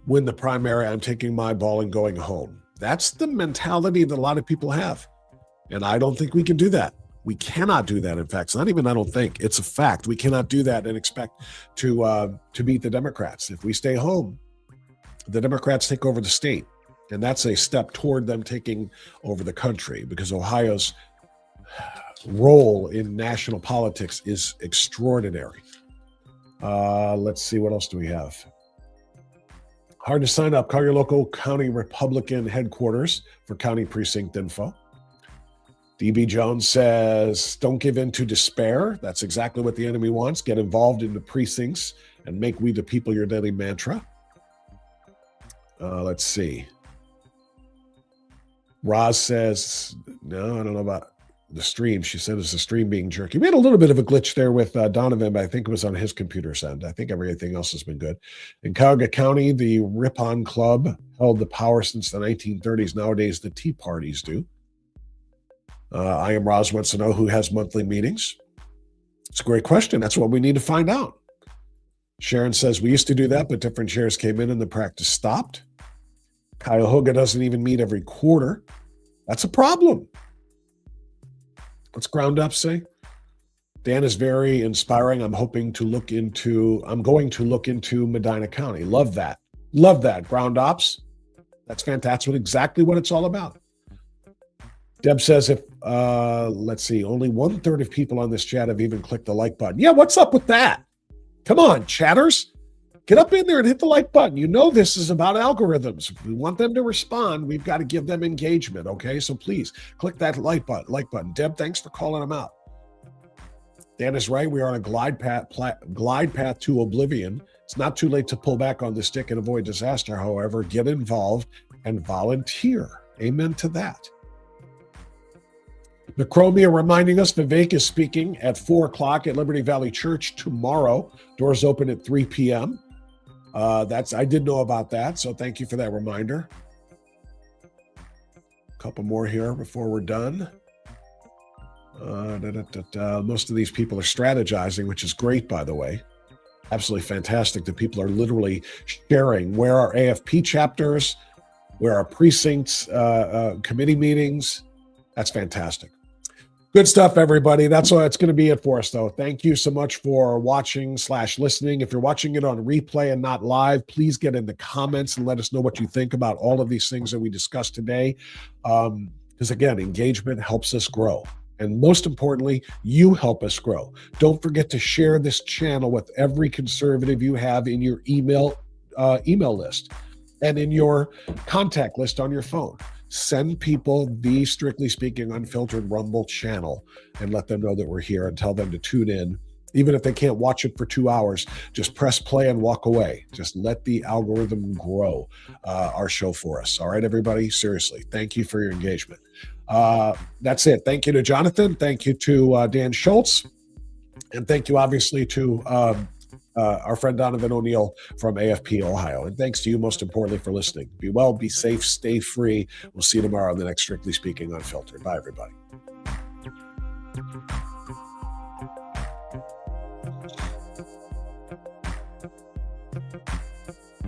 win the primary, I'm taking my ball and going home. That's the mentality that a lot of people have. And I don't think we can do that. We cannot do that. In fact, it's not even, I don't think, it's a fact. We cannot do that and expect to beat the Democrats. If we stay home, the Democrats take over the state. And that's a step toward them taking over the country, because Ohio's role in national politics is extraordinary. Let's see, what else do we have? Hard to sign up. Call your local county Republican headquarters for county precinct info. DB Jones says, don't give in to despair. That's exactly what the enemy wants. Get involved in the precincts and make we the people your daily mantra. Let's see. Roz says, no, I don't know about the stream. She said, is the stream being jerky? We had a little bit of a glitch there with Donovan, but I think it was on his computer's end. I think everything else has been good. In Cuyahoga County, the Ripon Club held the power since the 1930s. Nowadays, the Tea Parties do. I Am Roz wants to know who has monthly meetings. It's a great question. That's what we need to find out. Sharon says, we used to do that, but different chairs came in and the practice stopped. Cuyahoga doesn't even meet every quarter. That's a problem. What's Ground Up say? Dan is very inspiring. I'm going to look into Medina County. Love that. Love that. Ground Ops. That's fantastic. Exactly what it's all about. Deb says, let's see, only 1/3 of people on this chat have even clicked the like button. Yeah, what's up with that? Come on, chatters. Get up in there and hit the like button. You know this is about algorithms. If we want them to respond, we've got to give them engagement, okay? So please click that like button. Deb, thanks for calling them out. Dan is right. We are on a glide path to oblivion. It's not too late to pull back on the stick and avoid disaster. However, get involved and volunteer. Amen to that. Macromia reminding us Vivek is speaking at 4 o'clock at Liberty Valley Church tomorrow. Doors open at 3 p.m. I did know about that, so thank you for that reminder. A couple more here before we're done. Most of these people are strategizing, which is great, by the way. Absolutely fantastic that people are literally sharing where our AFP chapters, where our precincts, committee meetings. That's fantastic. Good stuff, everybody. That's going to be it for us, though. Thank you so much for watching/listening. If you're watching it on replay and not live, please get in the comments and let us know what you think about all of these things that we discussed today. Because, again, engagement helps us grow. And most importantly, you help us grow. Don't forget to share this channel with every conservative you have in your email list and in your contact list on your phone. Send people the Strictly Speaking Unfiltered Rumble channel and let them know that we're here and tell them to tune in. Even if they can't watch it for 2 hours, just press play and walk away. Just let the algorithm grow our show for us. All right, everybody? Seriously, thank you for your engagement. That's it. Thank you to Jonathan. Thank you to Dan Schultz. And thank you, obviously, to our friend Donovan O'Neill from AFP-Ohio. And thanks to you, most importantly, for listening. Be well, be safe, stay free. We'll see you tomorrow on the next Strictly Speaking Unfiltered. Bye, everybody.